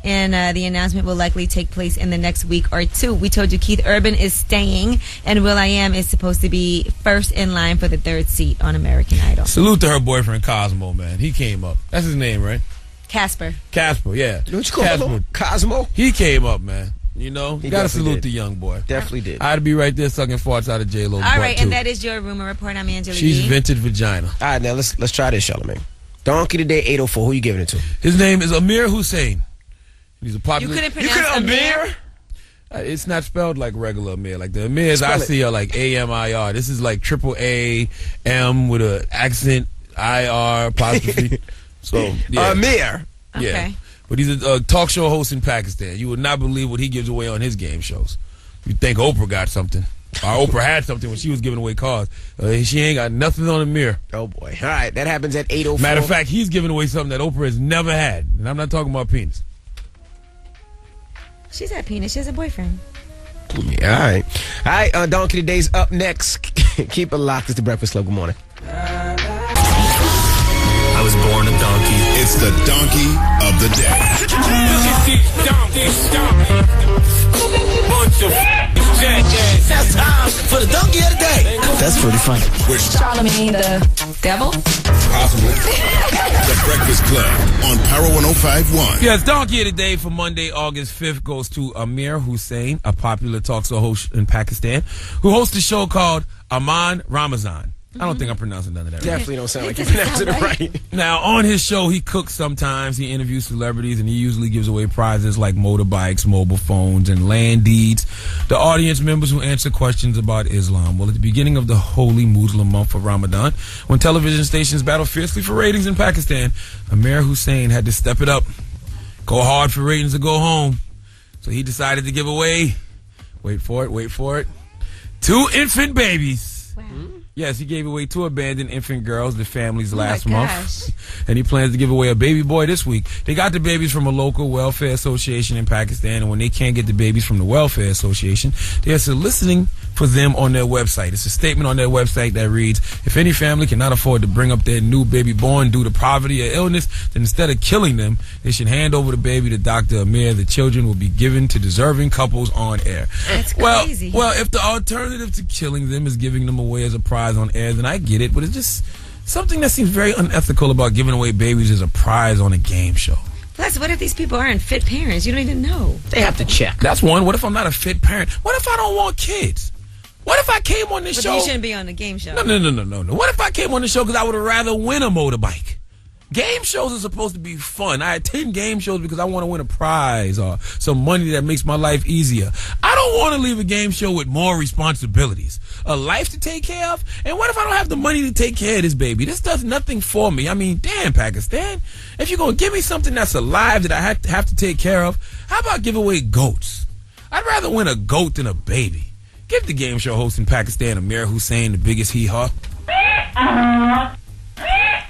S3: And the announcement will likely take place in the next week or two. We told you Keith Urban is staying, and Will.i.am is supposed to be first in line for the 3rd seat on American Idol.
S2: Salute to her boyfriend, Cosmo, man. He came up. That's his name, right?
S3: Casper.
S2: Casper, yeah.
S1: What you call him? Cosmo?
S2: He came up, man. You know,
S1: He
S2: gotta
S1: definitely
S2: salute
S1: did.
S2: the young boy.
S1: Definitely did.
S2: I'd be right there sucking farts out of J-Lo's
S3: All
S2: butt,
S3: right,
S2: too.
S3: and that is your rumor report. I'm Angela
S2: She's
S3: Yee.
S2: vented vagina.
S1: All right, now let's try this, Charlamagne. Donkey today, 804. Who you giving it to?
S2: His name is Amir Hussein. He's a popular.
S3: You couldn't pronounce Amir?
S2: It's not spelled like regular Amir. Like the Amirs I
S1: Spell it.
S2: see are like A-M-I-R. This is like triple A-M with an accent, I-R apostrophe. So, yeah.
S1: Amir.
S2: Yeah.
S3: Okay.
S2: But he's a talk show host in Pakistan. You would not believe what he gives away on his game shows. You'd think Oprah got something. Or Oprah had something when she was giving away cars. She ain't got nothing on Amir.
S1: Oh, boy. All right, that happens at 804.
S2: Matter of fact, he's giving away something that Oprah has never had. And I'm not talking about penis.
S3: She's had penis. She has a boyfriend.
S1: Yeah, all right. All right, Donkey today's up next. Keep it locked. It's the Breakfast Club. Good morning.
S13: I was born a donkey.
S4: It's the donkey of the day.
S13: That's time for the donkey of the day.
S1: That's pretty funny.
S9: Charlamagne the devil.
S4: Possibly. The Breakfast Club on Power 105.1.
S2: Yes, Donkey of the Day for Monday, August 5th goes to Amir Hussein, a popular talk show host in Pakistan, who hosts a show called Aman Ramazan. I don't think I'm pronouncing none of that right.
S1: Definitely don't sound like you're pronouncing it right.
S2: Now, on his show, he cooks sometimes, he interviews celebrities, and he usually gives away prizes like motorbikes, mobile phones, and land deeds. The audience members who answer questions about Islam. Well, at the beginning of the holy Muslim month of Ramadan, when television stations battle fiercely for ratings in Pakistan, Amir Hussein had to step it up. Go hard for ratings or go home. So he decided to give away, wait for it, 2 infant babies.
S3: Wow.
S2: Yes, he gave away 2 abandoned infant girls, the families
S3: Oh my
S2: last
S3: gosh.
S2: month. And he plans to give away a baby boy this week. They got the babies from a local welfare association in Pakistan, and when they can't get the babies from the welfare association, they are soliciting for them on their website. It's a statement on their website that reads, if any family cannot afford to bring up their new baby born due to poverty or illness, then instead of killing them, they should hand over the baby to Dr. Amir. The children will be given to deserving couples on air.
S3: That's crazy.
S2: Well, if the alternative to killing them is giving them away as a prize on air, then I get it, but it's just something that seems very unethical about giving away babies as a prize on a game show.
S3: Plus, what if these people aren't fit parents? You don't even know.
S1: They have to check.
S2: That's one. What if I'm not a fit parent? What if I don't want kids? What if I came on this
S3: But
S2: show?
S3: you shouldn't be on the game show.
S2: No. What if I came on the show because I would have rather win a motorbike? Game shows are supposed to be fun. I attend game shows because I want to win a prize or some money that makes my life easier. I don't want to leave a game show with more responsibilities, a life to take care of. And what if I don't have the money to take care of this baby? This does nothing for me. I mean, damn, Pakistan. If you're going to give me something that's alive that I have to take care of, how about give away goats? I'd rather win a goat than a baby. Give the game show host in Pakistan, Amir Hussein, the biggest hee-haw.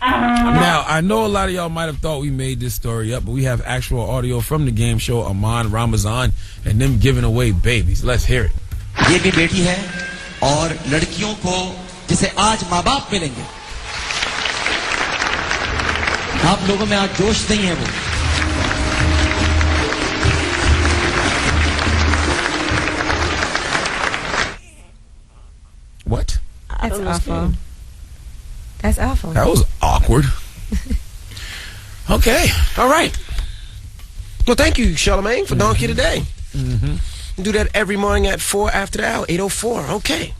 S2: Now, I know a lot of y'all might have thought we made this story up, but we have actual audio from the game show Aman Ramazan and them giving away babies. Let's hear it.
S14: ये भी बेटी है और लड़कियों को जिसे आज माँ बाप मिलेंगे आप लोगों में आज जोश नहीं है वो
S2: What?
S3: That's awful. That's awful.
S2: That was awkward. Okay.
S1: All right. Well, thank you, Charlamagne, for Donkey today. Do that every morning at 4 after the hour, 8:04. Okay.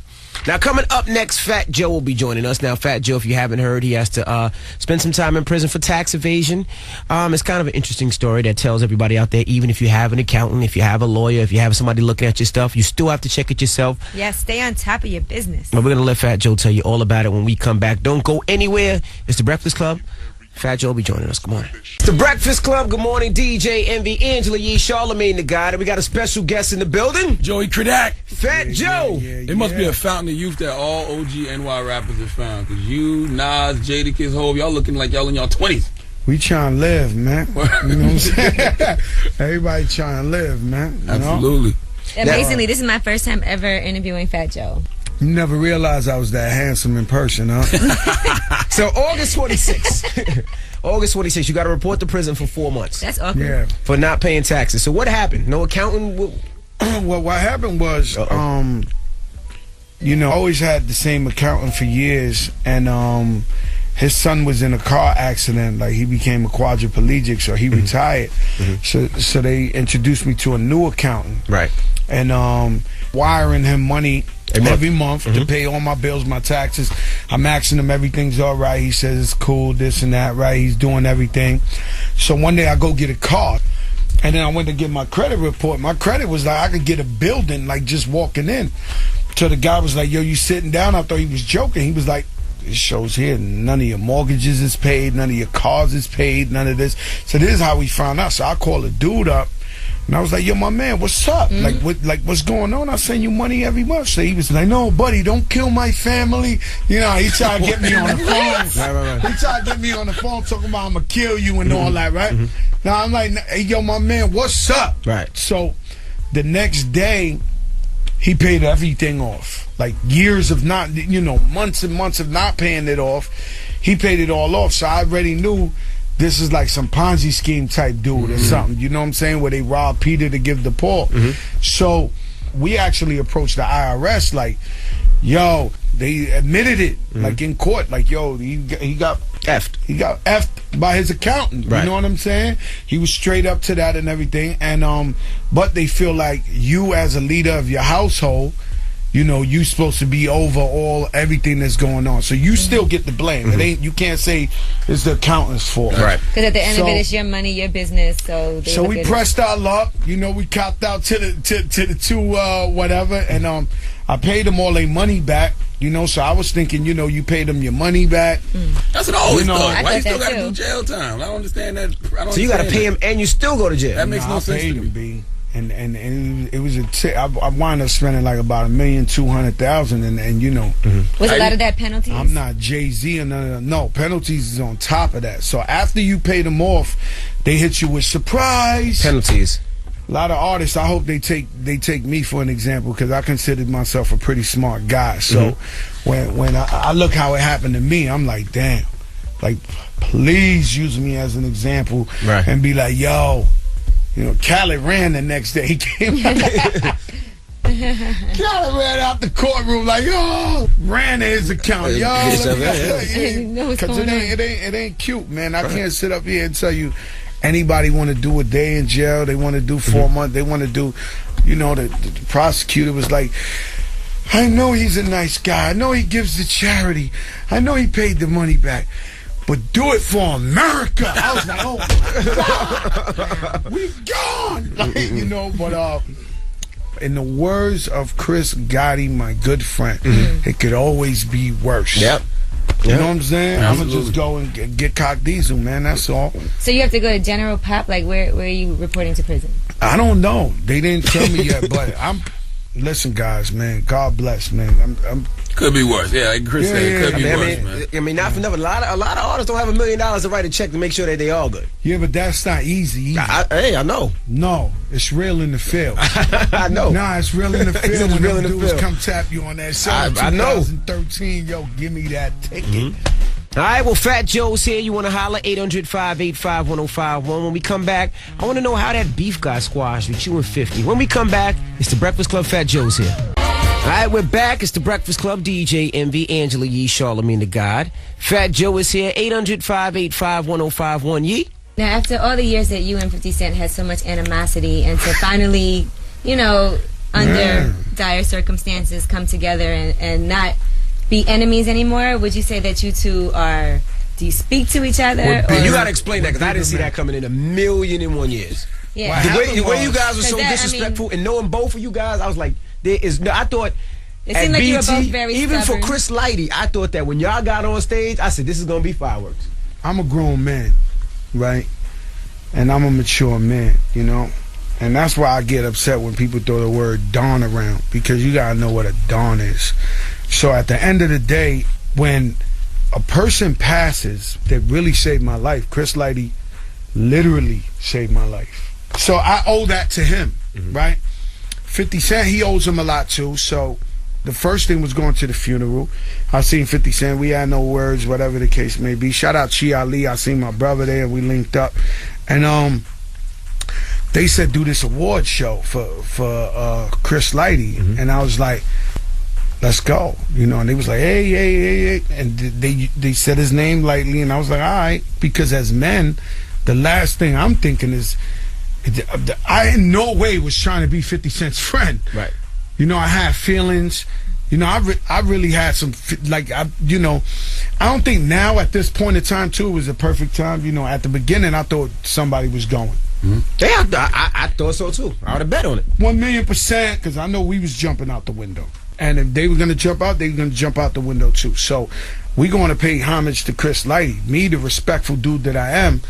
S1: Now, coming up next, Fat Joe will be joining us. Now, Fat Joe, if you haven't heard, he has to spend some time in prison for tax evasion. It's kind of an interesting story that tells everybody out there, even if you have an accountant, if you have a lawyer, if you have somebody looking at your stuff, you still have to check it yourself.
S3: Yeah, stay on top of your business.
S1: But we're going to let Fat Joe tell you all about it when we come back. Don't go anywhere. It's the Breakfast Club. Fat Joe will be joining us. Good morning. It's the Breakfast Club. Good morning, DJ Envy, Angela Yee, Charlamagne the Guy. And we got a special guest in the building.
S2: Joey Cradak.
S1: Fat Joe.
S2: It must be a fountain of youth that all OG NY rappers have found. Because you, Nas, Jadakiss, Hov, y'all looking like y'all in y'all 20s.
S15: We trying to live, man. You know what I'm saying? Everybody trying to live, man. You
S2: Absolutely.
S3: Amazingly, this is my first time ever interviewing Fat Joe.
S15: You never realized I was that handsome in person, huh?
S1: So August 26th. August 26th, you got to report to prison for 4 months.
S3: That's awkward.
S15: Yeah.
S1: For not paying taxes. So what happened? No accountant?
S15: Well, what happened was, you know, I always had the same accountant for years, and his son was in a car accident. Like, he became a quadriplegic, so he retired. So they introduced me to a new accountant.
S1: Right.
S15: And wiring him money every month to pay all my bills, my taxes. I'm asking him everything's all right. He says it's cool, this and that, right? He's doing everything. So one day I go get a car. And then I went to get my credit report. My credit was like, I could get a building, like, just walking in. So the guy was like, yo, you sitting down? I thought he was joking. He was like, it shows here none of your mortgages is paid, none of your cars is paid, none of this. So this is how we found out. So I called a dude up, and I was like, yo, my man, what's up? What's going on? I send you money every month. So he was like, no, buddy, don't kill my family. You know, he tried to get me on the phone. Right. He tried to get me on the phone talking about I'm going to kill you and all that, right? Now I'm like, hey, yo, my man, what's up?
S1: Right.
S15: So the next day, he paid everything off. Like, years of not, months and months of not paying it off. He paid it all off. So I already knew this is like some Ponzi scheme type dude or something. You know what I'm saying? Where they rob Peter to give the Paul. So we actually approached the IRS like, yo, they admitted it, like in court. Like, yo, he got effed. He got effed by his accountant.
S1: Right.
S15: You know what I'm saying? He was straight up to that and everything. And but they feel like you as a leader of your household, you supposed to be over everything that's going on. So you still get the blame. It ain't, you can't say it's the accountant's fault.
S1: Right.
S3: Because at the end of it, it's your money, your business. So
S15: we pressed our luck. We copped out to the two whatever, and I paid them all their money back. So I was thinking, you paid them your money back.
S2: That's what I always thought. Why you still
S3: that
S2: got to do jail time? I don't understand that.
S1: So you got to pay him and you still go to jail.
S2: That makes no sense to me.
S15: B. And it was I wound up spending like about $1,200,000, and
S3: was a lot of that penalties?
S15: I'm not Jay-Z or none of that. No, penalties is on top of that. So after you pay them off, they hit you with surprise
S1: penalties.
S15: A lot of artists, I hope they take me for an example, because I considered myself a pretty smart guy. So when I look how it happened to me, I'm like, damn, like, please use me as an example, and be like, yo. Khaled ran the next day. He came out. Khaled ran out the courtroom like, yo, ran to his account. Yo, because it ain't cute, man. I can't sit up here and tell you anybody want to do a day in jail. They want to do 4 months. They want to do, the prosecutor was like, I know he's a nice guy. I know he gives to charity. I know he paid the money back. But do it for America. I was like, oh my God, we gone. Like, but in the words of Chris Gotti, my good friend, it could always be worse.
S1: Yep.
S15: You know what I'm saying? I'm going to just go and get cock diesel, man. That's all.
S3: So you have to go to General Pop? Like, where are you reporting to prison?
S15: I don't know. They didn't tell me yet, but listen, guys, man, God bless, man.
S2: Could be worse. Yeah, like Chris said, it could be worse, man.
S1: I mean, not for nothing. A lot of artists don't have $1 million to write a check to make sure that they all good.
S15: Yeah, but that's not easy.
S1: I know.
S15: No, it's real in the field.
S1: I know.
S15: Nah, it's real in the field.
S1: It's real in the field.
S15: Come tap you on that show.
S1: I know.
S15: 2013, yo, give me that ticket.
S1: All right, well, Fat Joe's here. You want to holler? 800-585-1051. When we come back, I want to know how that beef got squashed with you and 50. When we come back, it's the Breakfast Club. Fat Joe's here. All right, we're back. It's the Breakfast Club. DJ Envy, Angela Yee, Charlamagne the God. Fat Joe is here. 800-585-1051. Yee?
S3: Now, after all the years that you and 50 Cent had so much animosity, and to finally, under dire circumstances, come together and not be enemies anymore, would you say that you two are... Do you speak to each other?
S1: You got to explain that, because I didn't see that coming in 1,000,001 years.
S3: Yeah.
S1: The way you guys were so disrespectful, and knowing both of you guys, I was like... I thought
S3: it seemed like you were both very
S1: even
S3: stubborn.
S1: for Chris Lighty, I thought that when y'all got on stage, I said, this is going to be fireworks.
S15: I'm a grown man, right? And I'm a mature man, And that's why I get upset when people throw the word dawn around, because you got to know what a dawn is. So at the end of the day, when a person passes that really saved my life, Chris Lighty literally saved my life. So I owe that to him, right? 50 Cent, he owes him a lot too. So the first thing was going to the funeral. I seen 50 Cent. We had no words, whatever the case may be. Shout out Chi Ali. I seen my brother there. We linked up. And they said do this award show for Chris Lighty. And I was like, let's go. You know, and they was like, hey. And they said his name lightly, and I was like, all right. Because as men, the last thing I'm thinking is, I in no way was trying to be 50 Cent's friend.
S1: Right.
S15: You know, I had feelings. You know, I really had some, like, I don't think now at this point in time, too, it was a perfect time. You know, at the beginning, I thought somebody was going.
S1: Mm-hmm. Yeah, I thought so, too. I would have bet on it.
S15: 1,000,000%, because I know we was jumping out the window. And if they were going to jump out, they were going to jump out the window, too. So we're going to pay homage to Chris Lighty. Me, the respectful dude that I am,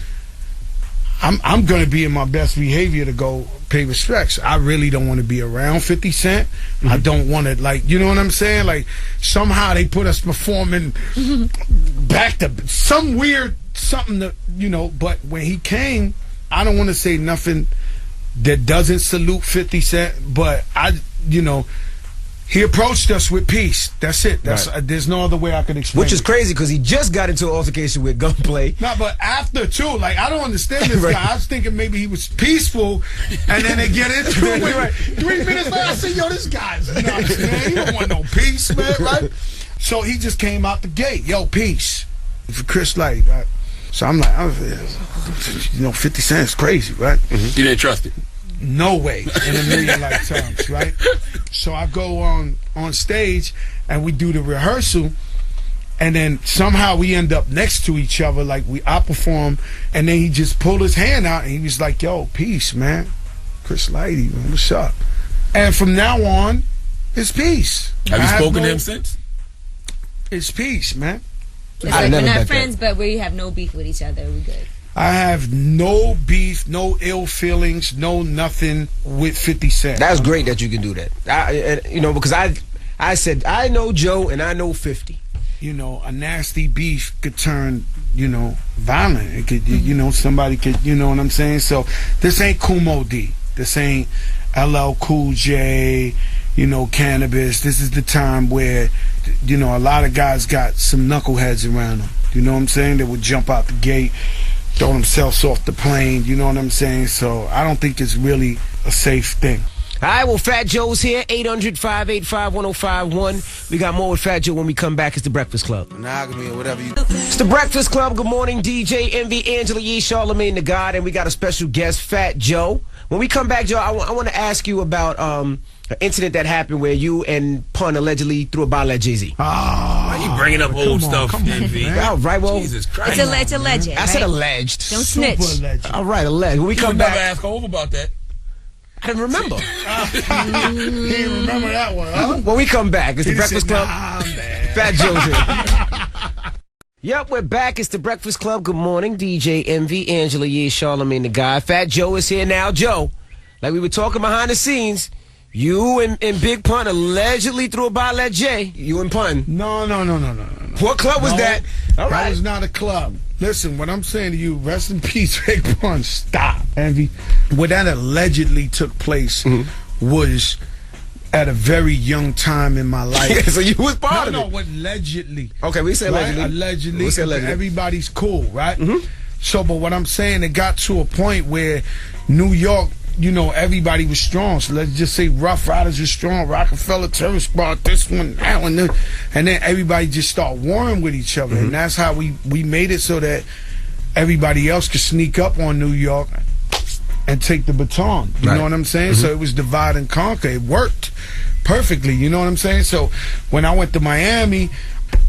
S15: I'm going to be in my best behavior to go pay respects. I really don't want to be around 50 Cent. Mm-hmm. I don't want to, like, you know what I'm saying? Like, somehow they put us performing back to some weird something that, you know, but when he came, I don't want to say nothing that doesn't salute 50 Cent, but he approached us with peace. That's it. That's
S1: right.
S15: There's no other way I can explain.
S1: Which is crazy because he just got into an altercation with Gunplay.
S15: No, but after too, like I don't understand this
S1: right.
S15: guy. I was thinking maybe he was peaceful, and then they get into it. Right. 3 minutes later, I say, "Yo, this guy's nuts, man. He don't want no peace, man." Right? So he just came out the gate, "Yo, peace," for Chris Light. Right? So I'm like, 50 Cent is crazy, right?
S16: Mm-hmm. You didn't trust it.
S15: No way in a million lifetimes, right? So I go on stage and we do the rehearsal, and then somehow we end up next to each other, like I perform, and then he just pulled his hand out and he was like, "Yo, peace, man. Chris Lighty, man, what's up?" And from now on, it's peace.
S16: Have you spoken to him since?
S15: It's peace, man.
S3: It's like we're not friends, but we have no beef with each other. We good.
S15: I have no beef, no ill feelings, no nothing with 50 Cent.
S1: That's great that you can do that. Because I said, I know Joe and I know 50.
S15: You know, a nasty beef could turn, violent. It could, somebody could, you know what I'm saying? So this ain't Kumo D. This ain't LL Cool J, Cannabis. This is the time where, a lot of guys got some knuckleheads around them. You know what I'm saying? They would jump out the gate, throw themselves off the plane, you know what I'm saying? So I don't think it's really a safe thing.
S1: All right, well, Fat Joe's here, 800-585-1051. We got more with Fat Joe when we come back. It's The Breakfast Club.
S4: Monogamy or whatever you...
S1: It's The Breakfast Club. Good morning, DJ Envy, Angela Yee, Charlamagne the God, and we got a special guest, Fat Joe. When we come back, Joe, I want to ask you about an incident that happened where you and Pun allegedly threw a bottle at Jay-Z.
S16: Why are you bringing up old stuff, Envy?
S1: All right, well,
S16: Jesus Christ.
S3: It's alleged.
S1: I said alleged.
S3: Don't snitch.
S15: Alleged.
S1: All right, alleged. When we come back,
S16: never ask Hov about that.
S1: I didn't remember.
S15: He didn't remember that one, huh?
S1: When we come back, it's The Breakfast Club.
S15: Man.
S1: Fat Joe's here. Yep, we're back. It's The Breakfast Club. Good morning, DJ Envy, Angela Yee, Charlamagne the God. Fat Joe is here now. Joe, like we were talking behind the scenes, you and Big Pun allegedly threw a bottle at Jay. You and Pun.
S15: No.
S1: What club was that? All right.
S15: That was not a club. Listen, what I'm saying to you, rest in peace, Big Pun. Stop, Envy. What that allegedly took place was at a very young time in my life.
S1: Yeah, so you was part of it.
S15: No, what allegedly.
S1: Okay, we say allegedly.
S15: Right? Allegedly.
S1: We say allegedly.
S15: Everybody's cool, right? So, but what I'm saying, it got to a point where New York, everybody was strong. So let's just say Rough Riders was strong, Rockefeller Terrorist Squad, this one, that one, this. And then everybody just start warring with each other. And that's how we made it so that everybody else could sneak up on New York and take the baton. You know what I'm saying? So it was divide and conquer. It worked perfectly. You know what I'm saying? So when I went to Miami,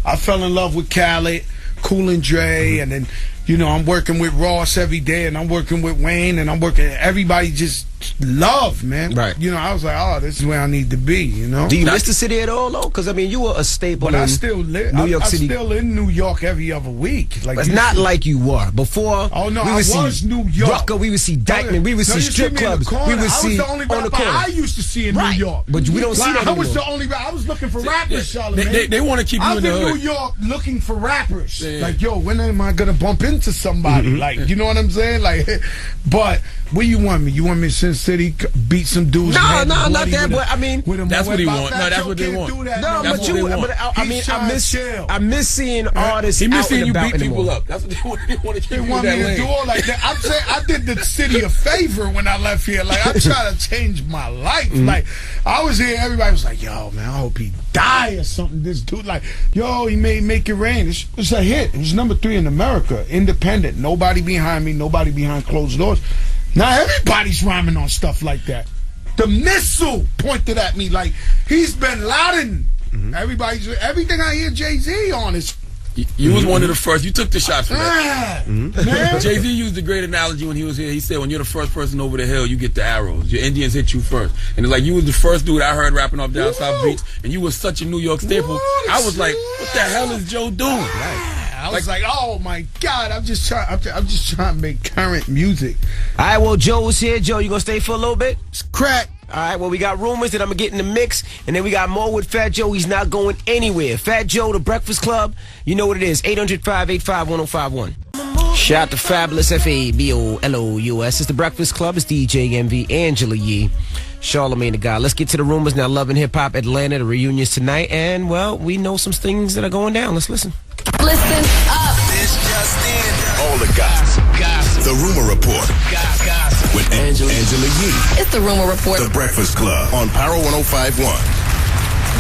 S15: I fell in love with Khaled, Cool and Dre, and then I'm working with Ross every day, and I'm working with Wayne, and everybody just love, man.
S1: Right.
S15: I was like, oh, this is where I need to be,
S1: Do you miss the city at all, though? Because, you were a staple
S15: but
S1: in
S15: I still live.
S1: New York City.
S15: I'm still in New York every other week. Like,
S1: it's not like you were. Before,
S15: oh, no,
S1: we would see
S15: New York.
S1: Rucker, we would see Dykeman, we would see strip clubs. We would see
S15: on the corner. I used to see in New York.
S1: But we don't see that anymore.
S15: I was the only I was looking for rappers, Charlamagne.
S16: They want to keep you in the hood.
S15: I was in New York looking for rappers. Yeah. Like, yo, when am I going to bump into somebody? Like, you know what I'm saying? Like, but where you want me? You want me to the city, beat some dudes.
S1: No, not that. But I mean,
S16: that's what he want. No, that's what they want.
S1: No, but you. But I mean, I miss seeing artists.
S16: He miss
S1: out
S16: seeing
S1: and
S16: you
S1: about
S16: beat people
S1: anymore.
S16: up. That's what they want. They want to keep
S15: They
S16: you in
S15: want
S16: that
S15: me to
S16: lane.
S15: do all like that. I'm saying I did the city a favor when I left here. Like, I'm trying to change my life. Like, I was here, everybody was like, yo, man, I hope he die or something. This dude, like, yo, he made Make It Rain. It's a hit. It was number 3 in America. Independent. Nobody behind me. Nobody behind closed doors. Now everybody's rhyming on stuff like that. The missile pointed at me like he's Bin Laden. Everything I hear Jay-Z on is.
S16: You was one of the first. You took the shot for that.
S15: Man.
S16: Jay-Z used a great analogy when he was here. He said, when you're the first person over the hill, you get the arrows. Your Indians hit you first. And it's like, you was the first dude I heard rapping off down south beats, and you was such a New York staple. I was like, what the hell is Joe doing?
S15: I was like, oh my God, I'm just trying to make current music.
S1: All right, well, Joe's here. Joe, you gonna stay for a little bit?
S15: It's crack.
S1: All right, well, we got rumors that I'm going to get in the mix, and then we got more with Fat Joe. He's not going anywhere. Fat Joe, The Breakfast Club, you know what it is, 800-585-1051. Shout out to Fabulous, Fabolous. It's The Breakfast Club. It's DJ MV, Angela Yee, Charlamagne the God. Let's get to the rumors now. Love and Hip Hop Atlanta, the reunions tonight, and, well, we know some things that are going down. Let's listen.
S9: Listen up.
S4: This just in. All the gossip. The Rumor Report. Gossip. With Angela Yee.
S9: It's the Rumor Report.
S4: The Breakfast Club on Power 105.1.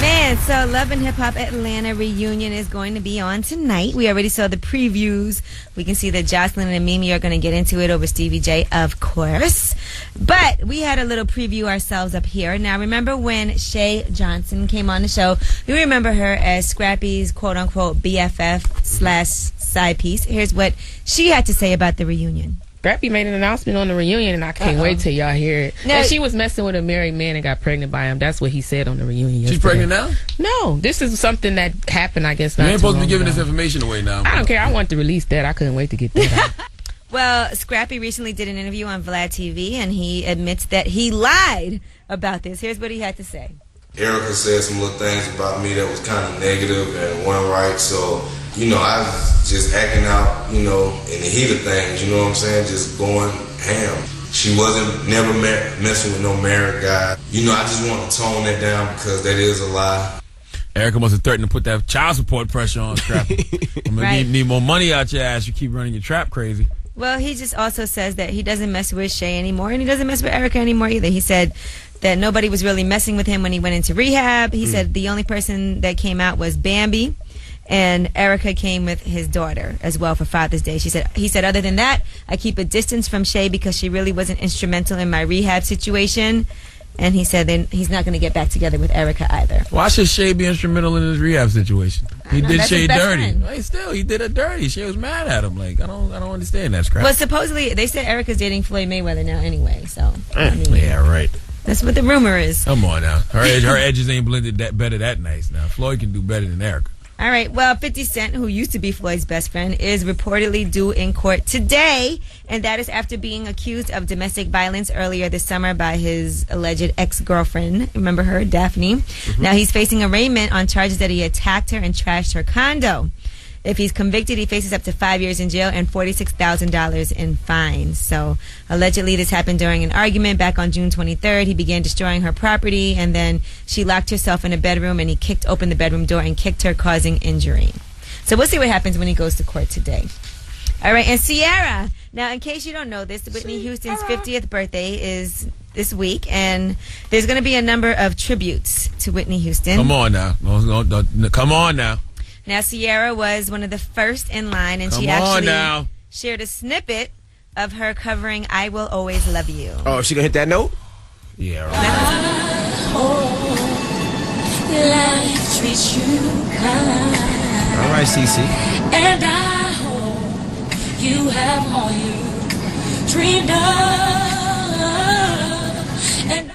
S3: Man, so Love and Hip Hop Atlanta reunion is going to be on tonight. We already saw the previews. We can see that Jocelyn and Mimi are going to get into it over Stevie J, of course. But we had a little preview ourselves up here. Now, remember when Shay Johnson came on the show? We remember her as Scrappy's quote-unquote BFF/side piece. Here's what she had to say about the reunion.
S17: Scrappy made an announcement on the reunion, and I can't wait till y'all hear it.
S3: No,
S17: and she was messing with a married man and got pregnant by him. That's what he said on the reunion yesterday.
S16: She's pregnant now?
S17: No, this is something that happened, I guess, not
S16: You ain't
S17: too
S16: supposed to be
S17: long
S16: giving
S17: ago.
S16: this information away now.
S17: I don't care. I want to release that. I couldn't wait to get that out.
S3: Well, Scrappy recently did an interview on Vlad TV, and he admits that he lied about this. Here's what he had to say.
S18: Erica said some little things about me that was kind of negative and weren't right, so, I was just acting out, in the heat of things, you know what I'm saying, just going ham. She wasn't never messing with no married guy. I just want to tone that down because that is a lie.
S2: Erica must have threatened to put that child support pressure on Scrappy. I'm gonna need more money out your ass. You keep running your trap crazy.
S3: Well, he just also says that he doesn't mess with Shay anymore, and he doesn't mess with Erica anymore either. He said that nobody was really messing with him when he went into rehab. He said the only person that came out was Bambi, and Erica came with his daughter as well for Father's Day. He said, other than that, I keep a distance from Shay because she really wasn't instrumental in my rehab situation. And he said then he's not going to get back together with Erica either.
S2: Why should Shay be instrumental in his rehab situation? He did Shay dirty.
S3: Friend.
S2: Still, he did her dirty. Shay was mad at him. Like, I don't understand that, Scrappy.
S3: Well, supposedly they said Erica's dating Floyd Mayweather now anyway. So I mean,
S2: yeah, right.
S3: That's what the rumor is.
S2: Come on now. Her edges ain't blended that better that nice. Now Floyd can do better than Erica.
S3: All right. Well, 50 Cent, who used to be Floyd's best friend, is reportedly due in court today, and that is after being accused of domestic violence earlier this summer by his alleged ex-girlfriend. Remember her, Daphne? Mm-hmm. Now he's facing arraignment on charges that he attacked her and trashed her condo. If he's convicted, he faces up to 5 years in jail and $46,000 in fines. So, allegedly, this happened during an argument back on June 23rd. He began destroying her property, and then she locked herself in a bedroom, and he kicked open the bedroom door and kicked her, causing injury. So, we'll see what happens when he goes to court today. All right, and Ciara. Now, in case you don't know this, Whitney Houston's 50th birthday is this week, and there's going to be a number of tributes to Whitney Houston.
S2: Come on now. Come on now.
S3: Now, Ciara was one of the first in line, and she actually shared a snippet of her covering I Will Always Love You.
S1: Oh, is she going to hit that note?
S2: Yeah, right.
S9: Life treats you kind.
S1: All right, Cece.
S9: And I hope you have all you dreamed of. And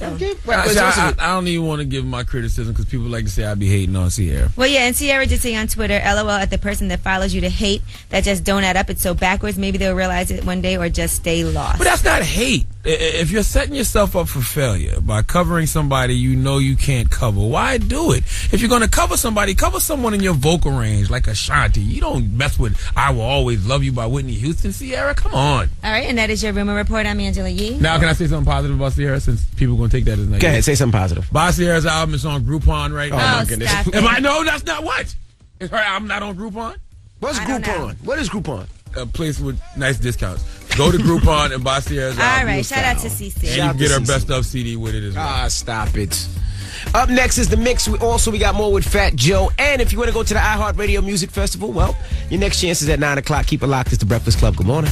S2: I don't even want to give my criticism because people like to say I be hating on Ciara.
S3: Well, yeah, and Ciara did say on Twitter, LOL at the person that follows you to hate. That just don't add up. It's so backwards. Maybe they'll realize it one day or just stay lost.
S2: But that's not hate. if you're setting yourself up for failure by covering somebody you know you can't cover, why do it? If you're going to cover somebody, cover someone in your vocal range, like Ashanti. You don't mess with I Will Always Love You by Whitney Houston. Sierra, come on.
S3: All right, and that is your rumor report. I'm Angela Yee.
S2: Now, can I say something positive about Sierra, since people are going to take that as negative?
S1: Go ahead, say something positive.
S2: Buy Sierra's album. It's on Groupon right now.
S1: Oh, my goodness.
S2: No, that's not what. Is her album not on Groupon?
S1: What's Groupon? What is Groupon?
S2: A place with nice discounts. Go to Groupon and buy Sierra's album.
S3: All right, shout out to CC.
S2: And you can get her best of CD with it as well.
S1: Ah, stop it. Up next is The Mix. We got more with Fat Joe. And if you want to go to the iHeartRadio Music Festival, well, your next chance is at 9 o'clock. Keep it locked. It's The Breakfast Club. Good morning.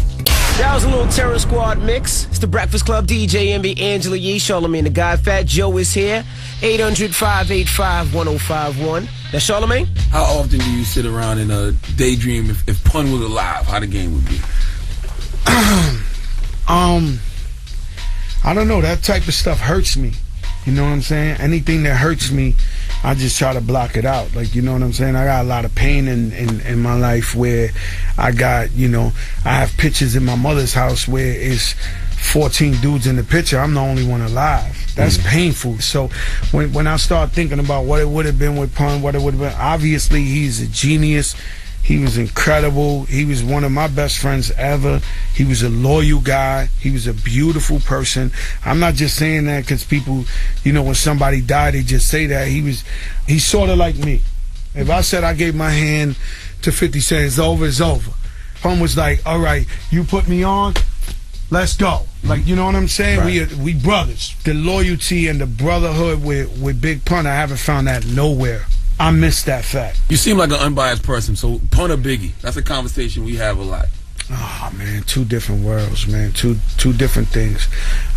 S1: That was a little Terror Squad mix. It's The Breakfast Club. DJ MB, Angela Yee, Charlamagne the God. Fat Joe is here. 800-585-1051. That's Charlamagne.
S16: How often do you sit around and daydream if Pun was alive, how the game would be?
S15: I don't know. That type of stuff hurts me. You know what I'm saying? Anything that hurts me, I just try to block it out. Like, you know what I'm saying? I got a lot of pain in my life where I got, I have pictures in my mother's house where it's 14 dudes in the picture. I'm the only one alive. That's painful. So when I start thinking about what it would have been with Pun, what it would have been, obviously he's a genius. He was incredible. He was one of my best friends ever. He was a loyal guy. He was a beautiful person. I'm not just saying that because people, when somebody died, they just say that. He's sort of like me. If I said I gave my hand to 50 Cent, it's over, it's over. Pun was like, all right, you put me on, let's go. Like, you know what I'm saying? Right. We brothers. The loyalty and the brotherhood with Big Pun, I haven't found that nowhere. I miss that fact.
S16: You seem like an unbiased person, so Pun or Biggie? That's a conversation we have a lot.
S15: Oh, man, two different worlds, man. Two different things.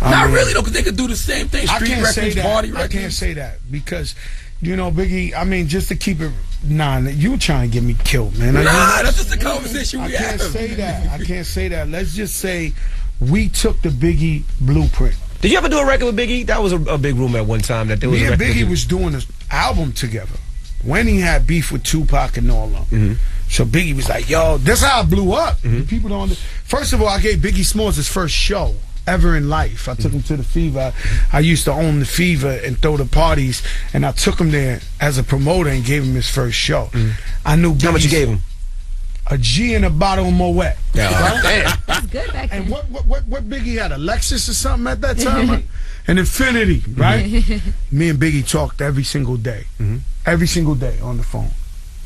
S16: Not really, though, because they could do the same thing. Street records, party records.
S15: I can't say that because, Biggie, just to keep it, you trying to get me killed, man.
S16: That's just a conversation we have.
S15: I can't say that. Let's just say we took the Biggie blueprint.
S1: Did you ever do a record with Biggie? That was a big rumor at one time that there was
S15: Me
S1: a
S15: and
S1: record
S15: Biggie was doing an album together when he had beef with Tupac and all of them. So Biggie was like, yo, this is how I blew up. People don't. First of all, I gave Biggie Smalls his first show ever in life. I took him to the Fever. I used to own the Fever and throw the parties, and I took him there as a promoter and gave him his first show. I knew Biggie's,
S1: how much you gave him?
S15: A G and a bottle of Moet.
S1: Yeah, damn.
S3: That's good back then.
S15: And what Biggie had, a Lexus or something at that time? An Infinity, right? Me and Biggie talked every single day. Every single day on the phone.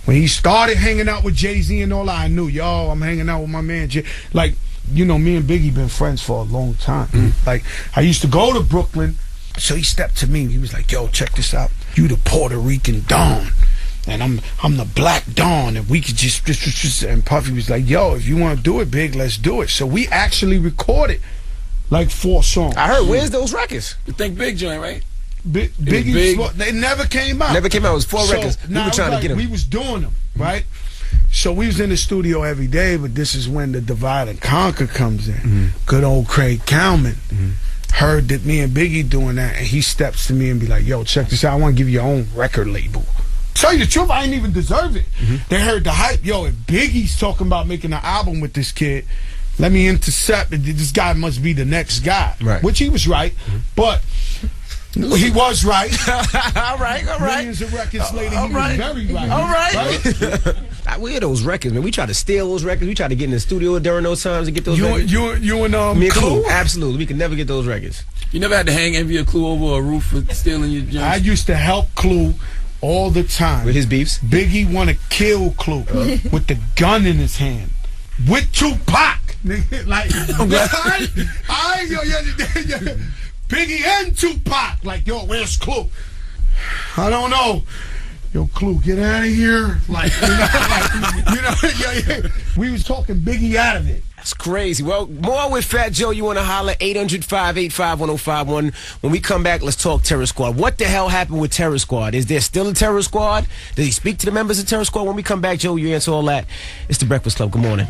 S15: When he started hanging out with Jay-Z and all that, I knew, I'm hanging out with my man Jay. Like, me and Biggie been friends for a long time. Like, I used to go to Brooklyn, so he stepped to me. He was like, yo, check this out. You the Puerto Rican Don. And I'm the Black Dawn, and we could just and Puffy was like, yo, if you want to do it big, let's do it. So we actually recorded like 4 songs.
S1: I heard, where's those records?
S16: You think Big joint, right?
S15: Biggie, they never came out.
S1: Never came out. It was 4 records. We were trying to get them.
S15: We was doing them, right? So we was in the studio every day, but this is when the Divide and Conquer comes in. Good old Craig Cowman heard that me and Biggie doing that, and he steps to me and be like, yo, check this out. I want to give you your own record label. Tell you the truth, I didn't even deserve it. They heard the hype. Yo, if Biggie's talking about making an album with this kid, let me intercept. This guy must be the next guy. Right. Which he was right, but he was right.
S1: all right.
S15: Millions of records later, he was very right.
S1: All right. We had those records, man. We tried to steal those records. We tried to get in the studio during those times to get those records.
S15: You and
S1: me and Clue? Absolutely. We could never get those records.
S16: You never had to hang Envy or Clue over a roof for stealing your junk?
S15: I used to help Clue all the time.
S1: With his beefs?
S15: Biggie want to kill Clue with the gun in his hand. With Tupac. Like, Biggie and Tupac. Like, yo, where's Clue? I don't know. Yo, Clue, get out of here. Like, we was talking Biggie out of it.
S1: That's crazy. Well, more with Fat Joe. You want to holler 800-585-1051. When we come back, let's talk Terror Squad. What the hell happened with Terror Squad? Is there still a Terror Squad? Does he speak to the members of Terror Squad? When we come back, Joe, you answer all that. It's The Breakfast Club. Good morning.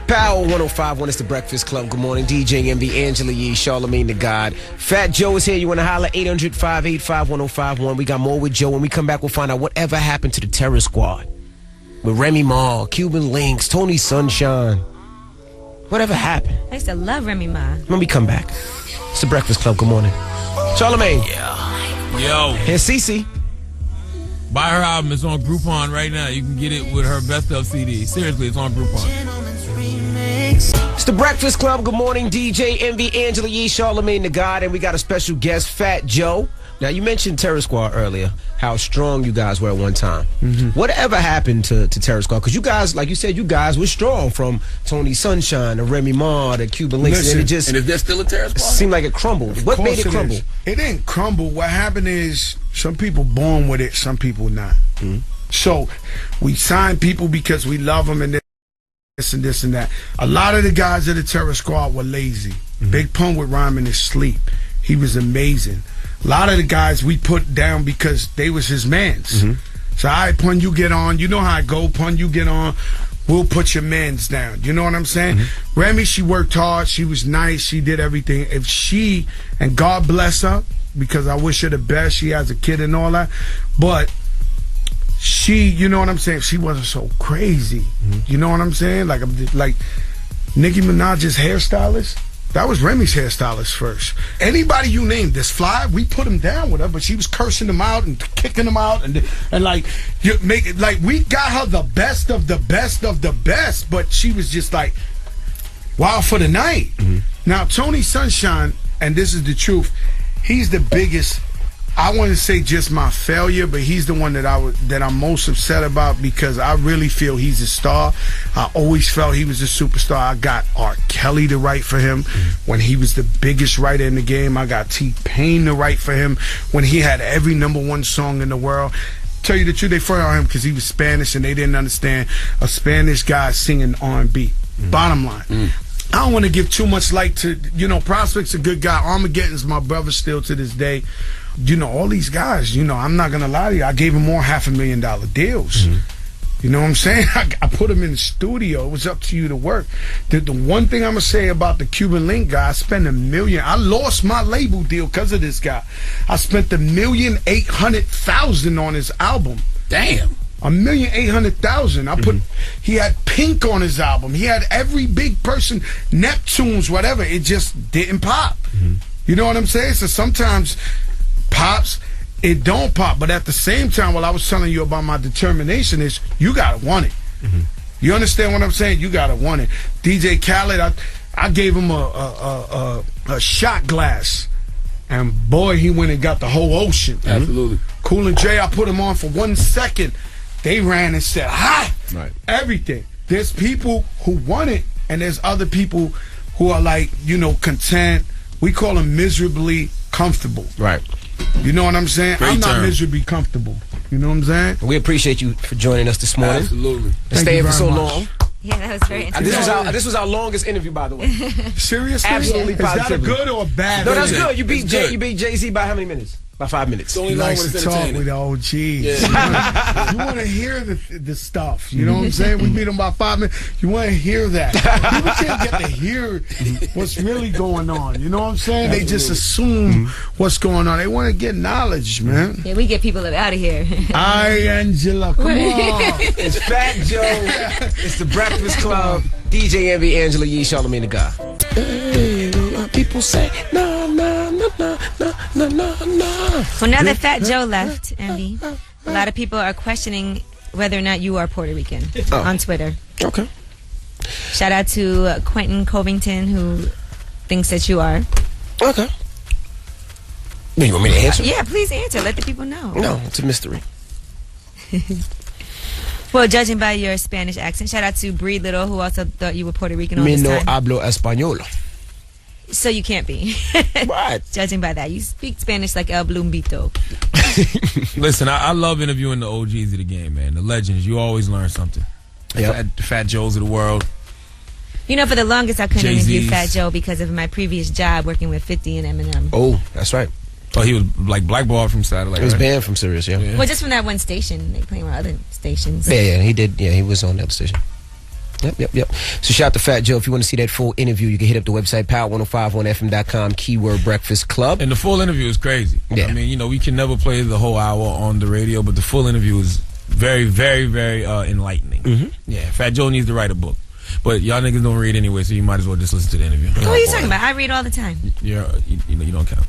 S1: Power 105.1. It's The Breakfast Club. Good morning. DJ MB, Angela Yee, Charlamagne the God. Fat Joe is here. You want to holler 800-585-1051. We got more with Joe. When we come back, we'll find out whatever happened to the Terror Squad. With Remy Ma, Cuban Links, Tony Sunshine. Whatever happened?
S3: I used to love Remy Ma.
S1: When we come back, it's the Breakfast Club. Good morning. Charlamagne.
S2: Yo.
S1: Here's Cece.
S2: Buy her album. It's on Groupon right now. You can get it with her best of CD. Seriously, it's on Groupon.
S1: It's the Breakfast Club. Good morning, DJ Envy, Angela Yee, Charlamagne the God, and we got a special guest, Fat Joe. Now, you mentioned Terror Squad earlier, how strong you guys were at one time. Whatever happened to Terror Squad? Because you guys, like you said, you guys were strong, from Tony Sunshine to Remy Ma to Cuban Links.
S15: Listen,
S1: and it just,
S16: and is there still a Terror Squad?
S1: seemed like it crumbled. What made it crumble?
S15: It didn't crumble. What happened is some people born with it, some people not. So we sign people because we love them and this and this and that. A lot of the guys of the Terror Squad were lazy. Big Pun would rhyme in his sleep. He was amazing. A lot of the guys we put down because they was his mans. So, all right, Pun, you get on. You know how I go, Pun, you get on. We'll put your mans down. You know what I'm saying? Remy, she worked hard. She was nice. She did everything. If she, and God bless her, because I wish her the best. She has a kid and all that. But she, you know what I'm saying? She wasn't so crazy. You know what I'm saying? Like Nicki Minaj's hairstylist. That was Remy's hairstylist first. Anybody you name this fly, we put him down with her, but she was cursing them out and kicking them out, and like you make it like we got her the best of the best of the best, but she was just like wild for the night. Now Tony Sunshine, and this is the truth, he's the biggest. I want to say just my failure, but he's the one that I'm most upset about because I really feel he's a star. I always felt he was a superstar. I got R. Kelly to write for him when he was the biggest writer in the game. I got T-Pain to write for him when he had every #1 song in the world. Tell you the truth, they fired him because he was Spanish and they didn't understand a Spanish guy singing R&B. Bottom line. I don't want to give too much light to, Prospect's a good guy. Armageddon's my brother still to this day. All these guys, I'm not going to lie to you. I gave them more $500,000 deals. You know what I'm saying? I put them in the studio. It was up to you to work. The one thing I'm going to say about the Cuban Link guy, I spent $1 million. I lost my label deal because of this guy. I spent $1,800,000 on his album.
S16: Damn.
S15: $1,800,000. I put. He had Pink on his album. He had every big person, Neptunes, whatever. It just didn't pop. You know what I'm saying? So sometimes pops, it don't pop. But at the same time, what I was telling you about my determination is you gotta want it. You understand what I'm saying? You gotta want it. DJ Khaled, I gave him a shot glass. And boy, he went and got the whole ocean.
S16: Absolutely.
S15: Cool and Jay, I put him on for 1 second. They ran and said, hi.
S16: Right.
S15: Everything. There's people who want it, and there's other people who are like, content. We call them miserably comfortable.
S1: Right.
S15: You know what I'm saying?
S1: Great
S15: I'm not
S1: term.
S15: miserably comfortable. You know what I'm saying?
S1: We appreciate you for joining us this morning.
S16: Absolutely.
S1: And staying for so long.
S3: Yeah, that was very interesting.
S1: This was our longest interview, by the way.
S15: Seriously?
S1: Absolutely,
S15: Is that a
S1: positively.
S15: good or a bad?
S1: No, that's
S15: thing?
S1: good. You beat Jay-Z by how many minutes? By 5 minutes.
S15: He likes to talk with the OGs. You want to hear the stuff. You know what I'm saying? We beat them by 5 minutes. You want to hear that. People can't get to hear what's really going on. You know what I'm saying? They just assume what's going on. They want to get knowledge, man.
S3: Yeah, we get people out of here.
S15: Hi, Angela. Come on.
S1: It's Fat Joe. It's the Breakfast Club. DJ Envy, Angela Yee, Charlamagne the God.
S13: Hey, people say, nah, nah, nah, nah, nah, nah, nah.
S3: Well, now that Fat Joe left, Envy, a lot of people are questioning whether or not you are Puerto Rican on Twitter.
S1: Okay.
S3: Shout out to Quentin Covington, who thinks that you are.
S1: Okay. You want me to answer?
S3: Yeah, please answer. Let the people know.
S1: No, it's a mystery.
S3: Well, judging by your Spanish accent, shout out to Bree Little, who also thought you were Puerto Rican all
S1: Me
S3: this
S1: no
S3: time.
S1: hablo español.
S3: So you can't be.
S1: What?
S3: Judging by that. You speak Spanish like El Blumbito.
S2: Listen, I love interviewing the OGs of the game, man. The legends. You always learn something. Fat Joes of the world.
S3: For the longest I couldn't
S2: Jay-Z's.
S3: interview Fat Joe because of my previous job working with 50 and Eminem.
S1: Oh, that's right.
S2: Oh, he was like blackballed from satellite.
S1: He was
S2: right?
S1: banned from Sirius, yeah.
S3: Well, just from that one station. They play on other stations.
S1: Yeah, he did. Yeah, he was on the other station. Yep. So shout out to Fat Joe. If you want to see that full interview, you can hit up the website, power1051fm.com, keyword Breakfast Club.
S2: And the full interview is crazy.
S1: Yeah.
S2: I mean, we can never play the whole hour on the radio, but the full interview is very, very, very enlightening. Yeah, Fat Joe needs to write a book. But y'all niggas don't read anyway, so you might as well just listen to the interview.
S3: What are you talking about? I read all the time.
S2: You don't count.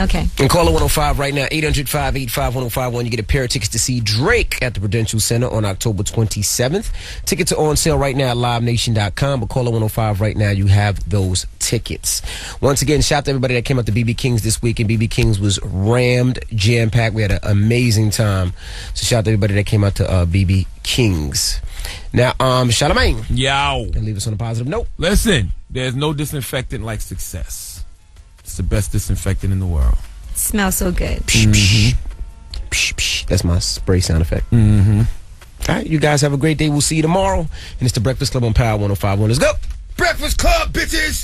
S3: Okay.
S1: And caller 105 right now, 800-585-1051. You get a pair of tickets to see Drake at the Prudential Center on October 27th. Tickets are on sale right now at livenation.com. But caller 105 right now, you have those tickets. Once again, shout out to everybody that came out to BB King's this weekend. BB King's was rammed, jam-packed. We had an amazing time. So shout out to everybody that came out to BB King's. Now, Charlamagne.
S2: Yow.
S1: And leave us on a positive note.
S2: Listen, there's no disinfectant like success. It's the best disinfectant in the world.
S3: Smells so good.
S1: That's my spray sound effect.
S2: Mm-hmm.
S1: All right, you guys have a great day. We'll see you tomorrow. And it's the Breakfast Club on Power 105.1. Let's go.
S4: Breakfast Club, bitches.